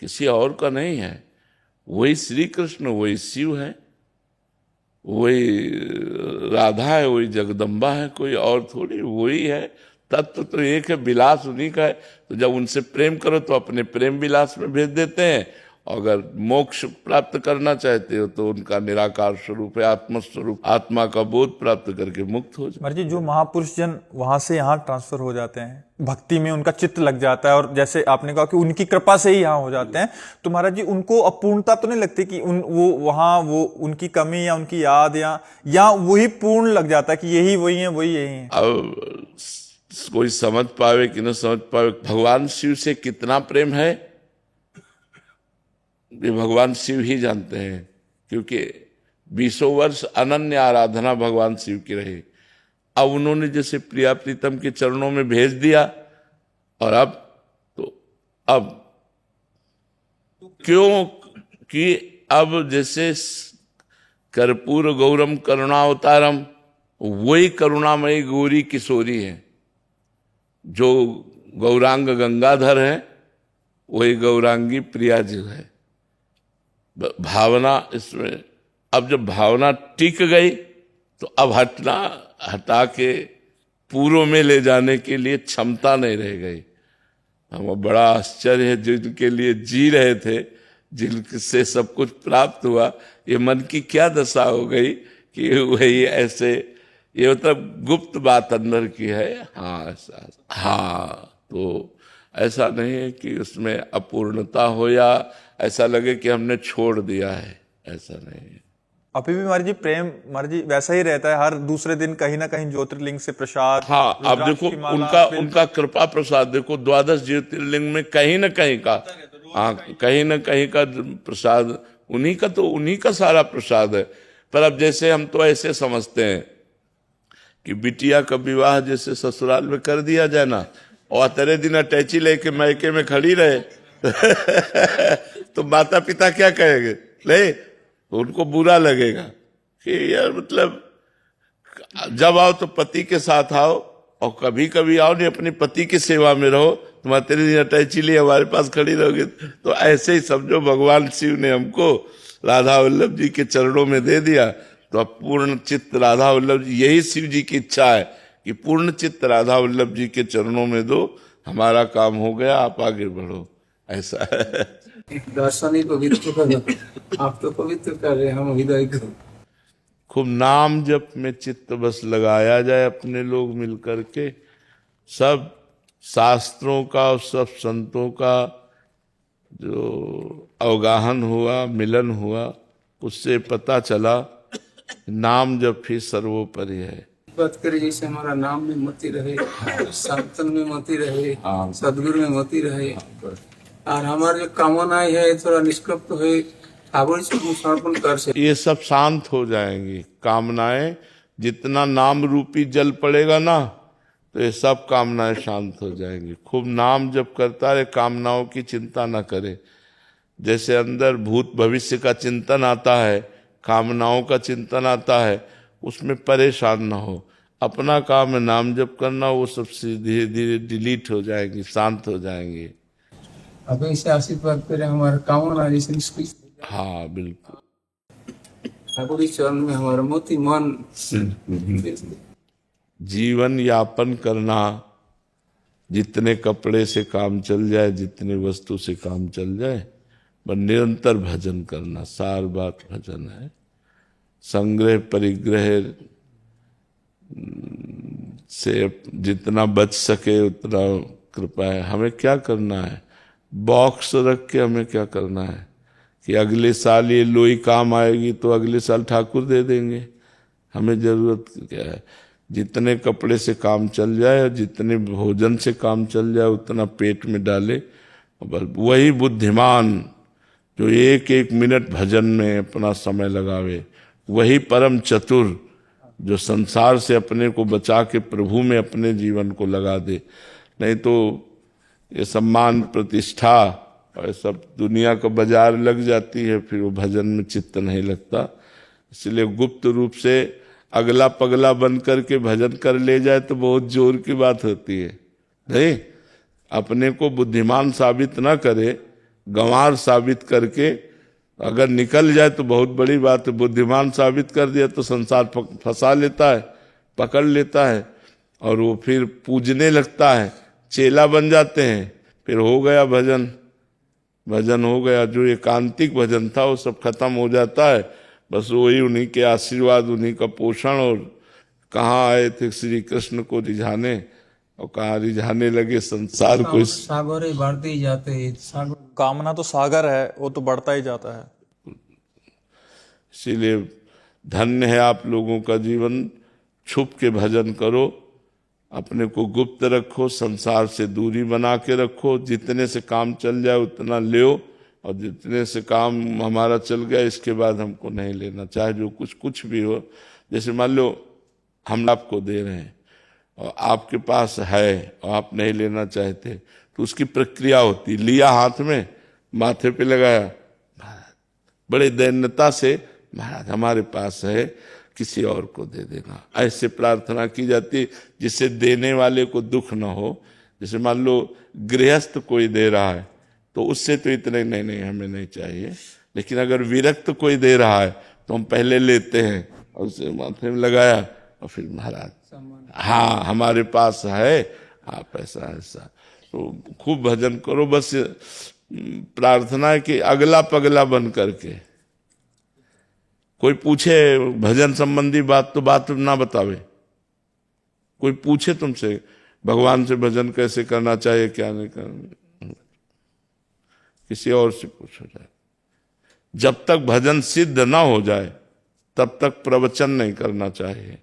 किसी और का नहीं है। वही श्री कृष्ण, वही शिव है, वही राधा है, वही जगदम्बा है, कोई और थोड़ी, वही है। तत्व तो एक है, विलास उन्हीं का है। तो जब उनसे प्रेम करो तो अपने प्रेम विलास में भेज देते हैं, अगर मोक्ष प्राप्त करना चाहते हो तो उनका निराकार स्वरूप है, आत्मस्वरूप, आत्मा का बोध प्राप्त करके मुक्त हो जाए। महाराज जी, जो महापुरुष जन वहां से यहाँ ट्रांसफर हो जाते हैं, भक्ति में उनका चित्त लग जाता है, और जैसे आपने कहा कि उनकी कृपा से ही यहाँ हो जाते हैं, तो महाराज जी उनको अपूर्णता तो नहीं लगती कि वो उनकी कमी या उनकी याद या वही पूर्ण लग जाता है कि यही वही है, वही यही है? अब कोई समझ पावे कि न समझ पावे, भगवान शिव से कितना प्रेम है ये भगवान शिव ही जानते हैं, क्योंकि 20 वर्ष अनन्य आराधना भगवान शिव की रही। अब उन्होंने जैसे प्रिया प्रीतम के चरणों में भेज दिया, और अब क्यों कि अब जैसे कर्पूर गौरम करुणावतारम, वही करुणामयी गौरी किशोरी है। जो गौरांग गंगाधर हैं वही गौरांगी प्रिया जी है। भावना इसमें, अब जब भावना टिक गई तो अब हटा के पूर्व में ले जाने के लिए क्षमता नहीं रह गई। हमें बड़ा आश्चर्य है, जिनके लिए जी रहे थे, जिनसे सब कुछ प्राप्त हुआ, ये मन की क्या दशा हो गई कि वही ऐसे, ये मतलब गुप्त बात अंदर की है। हाँ ऐसा, हाँ तो ऐसा नहीं है कि उसमें अपूर्णता हो या ऐसा लगे कि हमने छोड़ दिया है, ऐसा नहीं है। अभी भी महाराज जी प्रेम महाराज जी वैसा ही रहता है, हर दूसरे दिन कहीं ना कहीं ज्योतिर्लिंग से प्रसाद। हाँ, अब देखो उनका कृपा प्रसाद देखो, 12 ज्योतिर्लिंग में कहीं ना कहीं का, हाँ कहीं ना कहीं का प्रसाद उन्हीं का, तो उन्हीं का सारा प्रसाद है। पर अब जैसे हम तो ऐसे समझते हैं कि बिटिया का विवाह जैसे ससुराल में कर दिया जाए ना, और तेरे दिन अटैची लेके मैके में खड़ी रहे तो माता पिता क्या कहेंगे? ले, उनको बुरा लगेगा कि यार मतलब जब आओ तो पति के साथ आओ, और कभी कभी आओ नहीं अपनी पति की सेवा में रहो, तुम्हारे तेरे दिन अटैची लिए हमारे पास खड़ी रहोगे। तो ऐसे ही समझो भगवान शिव ने हमको राधा वल्लभ जी के चरणों में दे दिया, तो अब पूर्ण चित्त राधा वल्लभ जी, यही शिव जी की इच्छा है कि पूर्ण चित्त राधा वल्लभ जी के चरणों में दो, हमारा काम हो गया, आप आगे बढ़ो, ऐसा है। दर्शन ही पवित्र कर, आप तो पवित्र कर रहे हैं, हम हृदय को। खूब नाम जप में चित्त बस लगाया जाए, अपने लोग मिल करके, सब शास्त्रों का और सब संतों का जो अवगाहन हुआ, मिलन हुआ, उससे पता चला नाम जप ही सर्वोपरि है। बात करें जैसे हमारा नाम में मति रहे, संतन में मति रहे, सदगुरु में मति रहे, और हमारे जो कामनाएं है थोड़ा निष्कप्त हुए, ठाकुर जी को समर्पण कर से ये सब शांत हो जाएंगी कामनाएं। जितना नाम रूपी जल पड़ेगा ना, तो ये सब कामनाएं शांत हो जाएंगी। खूब नाम जप करता रहे, कामनाओं की चिंता ना करे। जैसे अंदर भूत भविष्य का चिंतन आता है, कामनाओं का चिंतन आता है, उसमें परेशान ना हो। अपना काम है नाम जप करना, वो सब धीरे धीरे डिलीट हो जाएंगी, शांत हो जाएंगी। अब ऐसे आशीर्वाद करें हमारा कामना जैसे निष्कृत। हाँ बिल्कुल। ठाकुर जी चरण में हमारा मोती मन जीवन यापन करना, जितने कपड़े से काम चल जाए, जितने वस्तु से काम चल जाए, पर निरंतर भजन करना, सार बात भजन है। संग्रह परिग्रह से जितना बच सके उतना कृपा है। हमें क्या करना है? बॉक्स रख के हमें क्या करना है कि अगले साल ये लोई काम आएगी तो अगले साल ठाकुर दे देंगे। हमें जरूरत क्या है? जितने कपड़े से काम चल जाए और जितने भोजन से काम चल जाए उतना पेट में डाले। वही बुद्धिमान जो एक एक मिनट भजन में अपना समय लगावे, वही परम चतुर जो संसार से अपने को बचा के प्रभु में अपने जीवन को लगा दे। नहीं तो ये सम्मान प्रतिष्ठा और सब दुनिया का बाजार लग जाती है, फिर वो भजन में चित्त नहीं लगता। इसलिए गुप्त रूप से अगला पगला बन करके भजन कर ले जाए तो बहुत जोर की बात होती है। नहीं, अपने को बुद्धिमान साबित ना करे, गंवार साबित करके अगर निकल जाए तो बहुत बड़ी बात है। बुद्धिमान साबित कर दिया तो संसार फंसा लेता है, पकड़ लेता है, और वो फिर पूजने लगता है, चेला बन जाते हैं, फिर हो गया भजन। भजन हो गया, जो एकांतिक भजन था वो सब खत्म हो जाता है। बस वही उन्हीं के आशीर्वाद, उन्हीं का पोषण। और कहाँ आए थे श्री कृष्ण को रिझाने, और कहाँ रिझाने लगे संसार को। सागर बढ़ते ही जाते हैं, सागर कामना तो सागर है, वो तो बढ़ता ही जाता है। इसीलिए धन्य है आप लोगों का जीवन। छुप के भजन करो, अपने को गुप्त रखो, संसार से दूरी बना के रखो। जितने से काम चल जाए उतना लो, और जितने से काम हमारा चल गया इसके बाद हमको नहीं लेना, चाहे जो कुछ भी हो। जैसे मान लो हम आपको दे रहे हैं और आपके पास है और आप नहीं लेना चाहते, तो उसकी प्रक्रिया होती। लिया हाथ में, माथे पे लगाया, बड़े दैन्यता से महाराज हमारे पास है, किसी और को दे देना। ऐसे प्रार्थना की जाती है जिससे देने वाले को दुख न हो। जैसे मान लो गृहस्थ कोई दे रहा है तो उससे तो इतने नहीं हमें नहीं चाहिए, लेकिन अगर विरक्त कोई दे रहा है तो हम पहले लेते हैं और उसे माथे में लगाया और फिर महाराज हाँ हमारे पास है, आप ऐसा तो खूब भजन करो। बस प्रार्थना है कि अगला पगला बन करके कोई पूछे भजन संबंधी बात तो बात ना बतावे। कोई पूछे तुमसे भगवान से भजन कैसे करना चाहिए क्या नहीं करना, किसी और से पूछो जाए। जब तक भजन सिद्ध ना हो जाए तब तक प्रवचन नहीं करना चाहिए,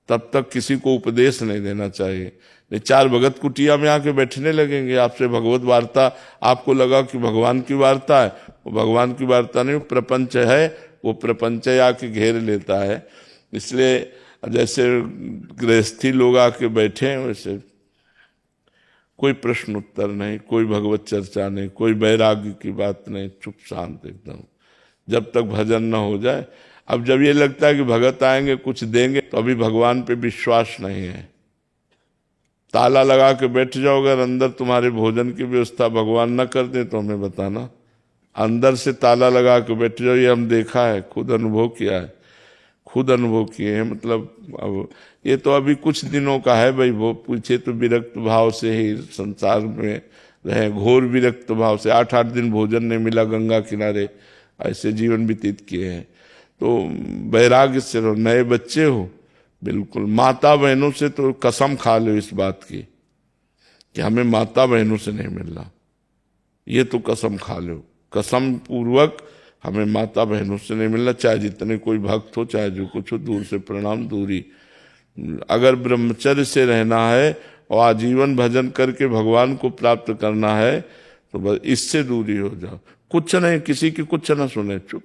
तब तक किसी को उपदेश नहीं देना चाहिए। नहीं चार भगत कुटिया में आके बैठने लगेंगे आपसे भगवत वार्ता, आपको लगा कि भगवान की वार्ता है, वो भगवान की वार्ता नहीं, प्रपंच है, वो प्रपंच आके घेर लेता है। इसलिए जैसे गृहस्थी लोग आके बैठे हैं वैसे कोई प्रश्न उत्तर नहीं, कोई भगवत चर्चा नहीं, कोई वैराग्य की बात नहीं, चुप शांत एकदम, जब तक भजन न हो जाए। अब जब ये लगता है कि भगत आएंगे कुछ देंगे तो अभी भगवान पे विश्वास नहीं है। ताला लगा के बैठ जाओ, अगर अंदर तुम्हारे भोजन की व्यवस्था भगवान न कर दे तो हमें बताना। अंदर से ताला लगा के बैठ जाओ, ये हम देखा है, खुद अनुभव किया है, खुद अनुभव किए हैं। मतलब अब ये तो अभी कुछ दिनों का है भाई, वो पूछे तो विरक्त भाव से ही संसार में रहे, घोर विरक्त भाव से 8-8 दिन भोजन नहीं मिला गंगा किनारे, ऐसे जीवन व्यतीत किए हैं। तो वैराग्य से रहो। नए बच्चे हो बिल्कुल, माता बहनों से तो कसम खा लो इस बात की कि हमें माता बहनों से नहीं मिलना, ये तो कसम खा लो, कसम पूर्वक हमें माता बहनों से नहीं मिलना, चाहे जितने कोई भक्त हो, चाहे जो कुछ हो, दूर से प्रणाम दूरी। अगर ब्रह्मचर्य से रहना है और आजीवन भजन करके भगवान को प्राप्त करना है तो बस इससे दूरी हो जाओ। कुछ नहीं, किसी की कुछ ना सुने, चुप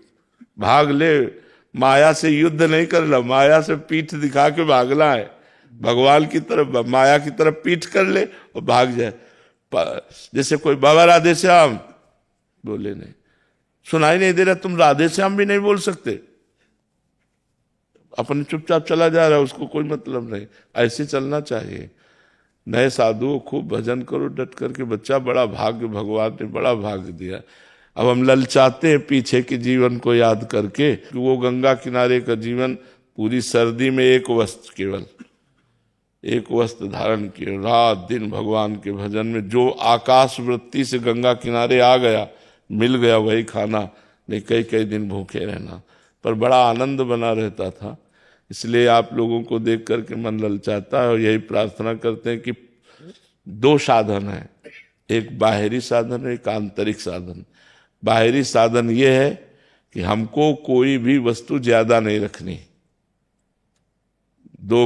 भाग ले। माया से युद्ध नहीं करना, माया से पीठ दिखा के भागना है, भगवान की तरफ माया की तरफ पीठ कर ले और भाग जाए। जैसे कोई बाबा राधे श्याम बोले नहीं, सुनाई नहीं दे रहा, तुम राधे श्याम भी नहीं बोल सकते, अपने चुपचाप चला जा रहा है, उसको कोई मतलब नहीं। ऐसे चलना चाहिए। नए साधुओं खूब भजन करो डट करके, बच्चा बड़ा भाग्य, भगवान ने बड़ा भाग्य दिया। अब हम ललचाते हैं पीछे के जीवन को याद करके कि वो गंगा किनारे का जीवन, पूरी सर्दी में एक वस्त्र, केवल एक वस्त्र धारण किए, रात दिन भगवान के भजन में। जो आकाश वृत्ति से गंगा किनारे आ गया, मिल गया वही खाना, नहीं कई दिन भूखे रहना, पर बड़ा आनंद बना रहता था। इसलिए आप लोगों को देख करके मन ललचाता है। और यही प्रार्थना करते हैं कि 2 साधन है, एक बाहरी साधन है, एक आंतरिक साधन। बाहरी साधन ये है कि हमको कोई भी वस्तु ज्यादा नहीं रखनी, 2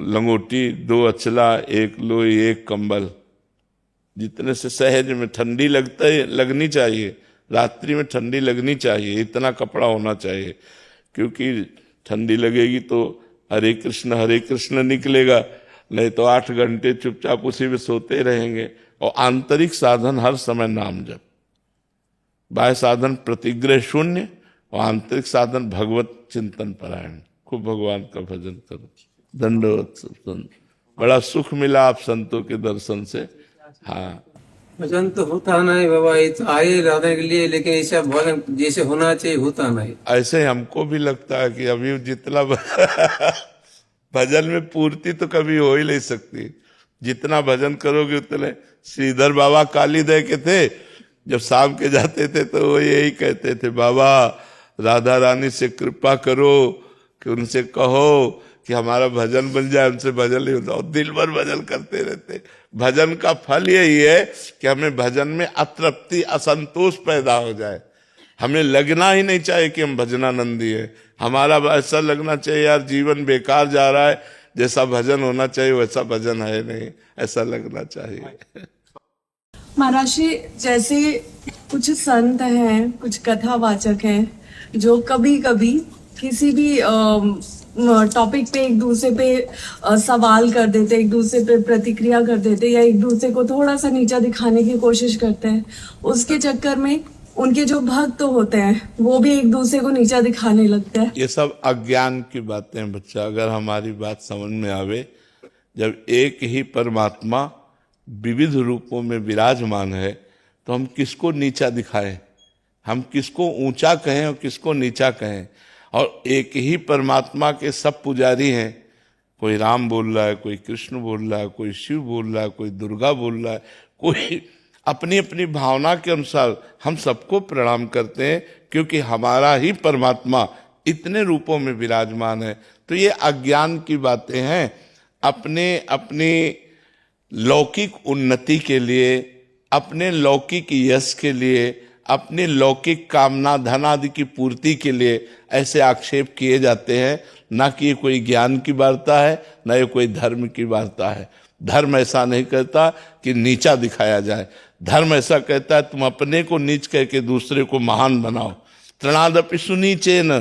लंगोटी, 2 अचला, 1 लोई, 1 कंबल, जितने से सहज में ठंडी लगनी चाहिए, रात्रि में ठंडी लगनी चाहिए, इतना कपड़ा होना चाहिए। क्योंकि ठंडी लगेगी तो हरे कृष्ण निकलेगा, नहीं तो 8 घंटे चुपचाप उसी में सोते रहेंगे। और आंतरिक साधन हर समय नाम जप, बाह्य साधन प्रतिग्रह शून्य और आंतरिक साधन भगवत चिंतन परायण। खूब भगवान का भजन करो। दंडवत। बड़ा सुख मिला आप संतों के दर्शन से। हाँ, भजन तो होता नहीं बाबा, ये तो आए रहने के लिए, लेकिन ऐसा भजन जैसे होना चाहिए होता नहीं। ऐसे हमको भी लगता है कि अभी जितना भजन में पूर्ति तो कभी हो ही नहीं सकती, जितना भजन करोगे उतने। श्रीधर बाबा कालीदय के थे, जब शाम के जाते थे तो वो यही कहते थे, बाबा राधा रानी से कृपा करो कि उनसे कहो कि हमारा भजन बन जाए, उनसे भजन नहीं होता, और दिल भर भजन करते रहते। भजन का फल यही है कि हमें भजन में अतृप्ति, असंतोष पैदा हो जाए। हमें लगना ही नहीं चाहिए कि हम भजनानंदी है, हमारा ऐसा लगना चाहिए यार जीवन बेकार जा रहा है, जैसा भजन होना चाहिए वैसा भजन है नहीं, ऐसा लगना चाहिए। महाराज जी, जैसे कुछ संत हैं, कुछ कथावाचक हैं, जो कभी कभी किसी भी टॉपिक पे एक दूसरे पे सवाल कर देते, एक दूसरे पे प्रतिक्रिया कर देते, या एक दूसरे को थोड़ा सा नीचा दिखाने की कोशिश करते हैं। उसके चक्कर में उनके जो भक्त होते हैं वो भी एक दूसरे को नीचा दिखाने लगते हैं। ये सब अज्ञान की बातें हैं बच्चा। अगर हमारी बात समझ में आवे, जब एक ही परमात्मा विविध रूपों में विराजमान है तो हम किसको नीचा दिखाएं, हम किसको ऊंचा कहें और किसको नीचा कहें। और एक ही परमात्मा के सब पुजारी हैं। कोई राम बोल रहा है, कोई कृष्ण बोल रहा है, कोई शिव बोल रहा है, कोई दुर्गा बोल रहा है, कोई अपनी अपनी भावना के अनुसार हम सबको प्रणाम करते हैं, क्योंकि हमारा ही परमात्मा इतने रूपों में विराजमान है। तो ये अज्ञान की बातें हैं। अपने अपनी लौकिक उन्नति के लिए, अपने लौकिक यश के लिए, अपनी लौकिक कामना धन आदि की पूर्ति के लिए ऐसे आक्षेप किए जाते हैं। ना कि ये कोई ज्ञान की वार्ता है, ना ये कोई धर्म की वार्ता है। धर्म ऐसा नहीं कहता कि नीचा दिखाया जाए। धर्म ऐसा कहता है तुम अपने को नीच कह के दूसरे को महान बनाओ। तृणादपि सुनीचेन,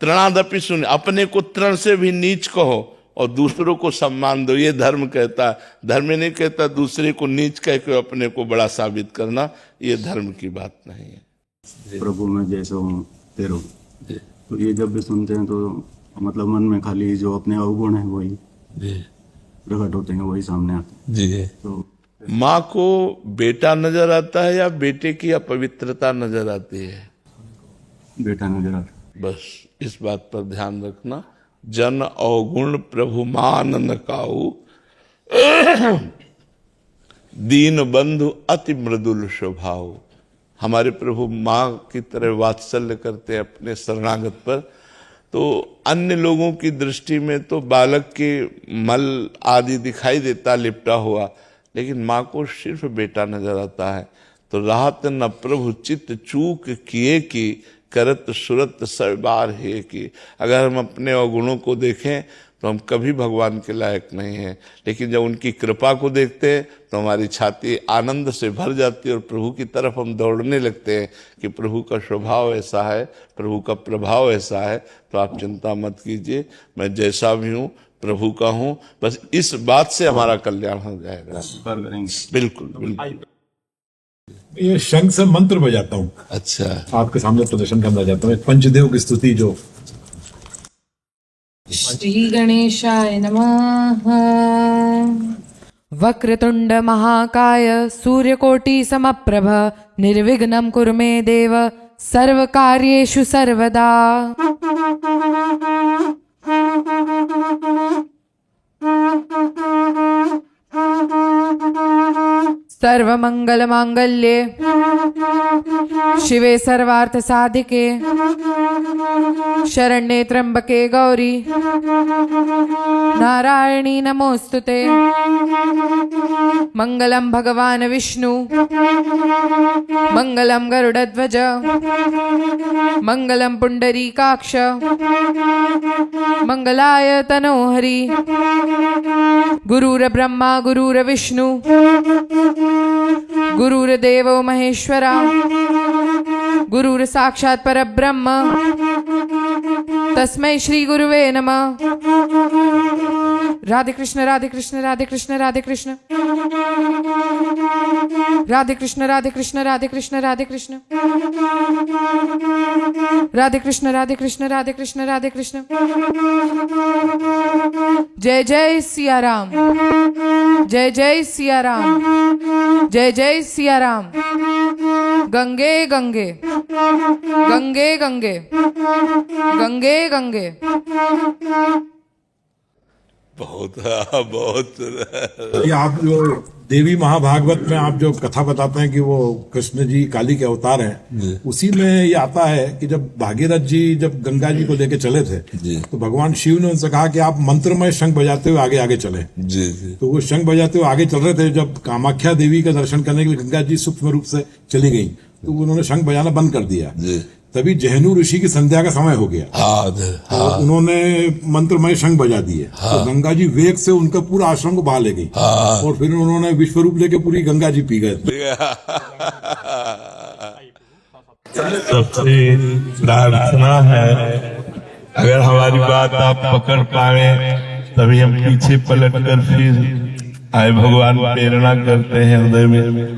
तृणादपि सुन, अपने को तृण से भी नीच कहो और दूसरों को सम्मान दो, ये धर्म कहता है। धर्म नहीं कहता दूसरे को नीच कह के अपने को बड़ा साबित करना, ये धर्म की बात नहीं है। प्रभु मैं जैसा हूँ तेरो, तो ये जब भी सुनते हैं तो मतलब मन में खाली जो अपने अवगुण है वही प्रकट होते हैं, वही सामने आते हैं। जी। तो माँ को बेटा नजर आता है या बेटे की अपवित्रता नजर आती है? बेटा नजर आता है। बस इस बात पर ध्यान रखना। जन अवगुण प्रभु मान न काऊ, दीन बंधु अति मृदुल स्वभाव। हमारे प्रभु माँ की तरह वात्सल्य करते हैं अपने शरणागत पर। तो अन्य लोगों की दृष्टि में तो बालक के मल आदि दिखाई देता लिपटा हुआ, लेकिन माँ को सिर्फ बेटा नजर आता है। तो राहत न प्रभु चित्त चूक किए की, करत सुरत सरबार है की। अगर हम अपने अवगुणों को देखें तो हम कभी भगवान के लायक नहीं हैं, लेकिन जब उनकी कृपा को देखते हैं तो हमारी छाती आनंद से भर जाती है और प्रभु की तरफ हम दौड़ने लगते हैं कि प्रभु का स्वभाव ऐसा है, प्रभु का प्रभाव ऐसा है। तो आप चिंता मत कीजिए, मैं जैसा भी हूँ प्रभु का हूँ। बस इस बात से हमारा कल्याण हो जाएगा। बिल्कुल बिल्कुल। ये शंख से मंत्र बजाता हूँ। अच्छा, आपके सामने प्रदर्शन करना चाहता हूँ पंचदेव की स्तुति जो। श्री गणेशाय नमः। वक्रतुंड महाकाय सूर्यकोटि समप्रभ निर्विघ्नं कुरु मे देव सर्वकार्येषु सर्वदा। सर्वमंगलमांगल्ये शिवे सर्वार्थ साधिके शरण्ये त्र्यंबके गौरी नारायणी नमोस्तुते। मंगलम भगवान विष्णु मंगलम गरुड़ध्वज मंगलम पुंडरीकाक्ष मंगलाय तनोहरि। गुरुर्ब्रह्मा गुरुर्विष्णु गुरुर्देवो महेश्वरा गुरुर साक्षात् परब्रह्म तस्मै श्री गुरुवे नमः। राधे कृष्ण राधे कृष्ण राधे कृष्ण राधे कृष्ण राधे कृष्ण राधे कृष्ण राधे कृष्ण राधे कृष्ण राधे कृष्ण राधे कृष्ण राधे कृष्ण राधे कृष्ण। जय जय सिया राम, जय जय सिया राम, जय जय सिया राम। गंगे गंगे गंगे गंगे गंगे गंगे। बहुत बहुत। ये आप जो देवी महाभागवत में आप जो कथा बताते हैं कि वो कृष्ण जी काली के अवतार हैं, उसी में ये आता है कि जब भागीरथ जी जब गंगा जी को लेके चले थे तो भगवान शिव ने उनसे कहा कि आप मंत्रमय शंख बजाते हुए आगे आगे चले। तो वो शंख बजाते हुए आगे चल रहे थे। जब कामाख्या देवी का दर्शन करने के लिए गंगा जी सूक्ष्म रूप से चली गई तो उन्होंने शंख बजाना बंद कर दिया। तभी जहनु ऋषि की संध्या का समय हो गया। तो उन्होंने मंत्रमय शंख बजा दिए। तो गंगा जी वेग से उनका पूरा आश्रम को बहा ले गई और फिर उन्होंने विश्व रूप लेके पूरी गंगा जी पी गए। सबसे प्रार्थना है अगर हमारी बात आप पकड़ पाए तभी हम पीछे पलट कर फिर आए। भगवान प्रेरणा करते हैं हृदय में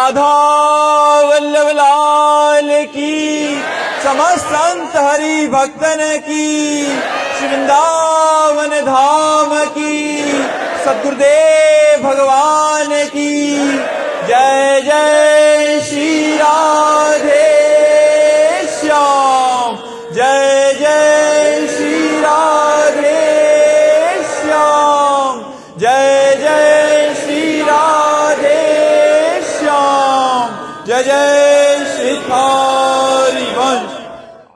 राधा वल्लभ लाल की, समस्त संत हरि भक्तन की, श्री वृंदावन धाम की, सद्गुरुदेव भगवान की जय। जय श्री राधे श्याम, जय जय श्री राधे श्याम, जय जय श्री राधे श्याम, जय जय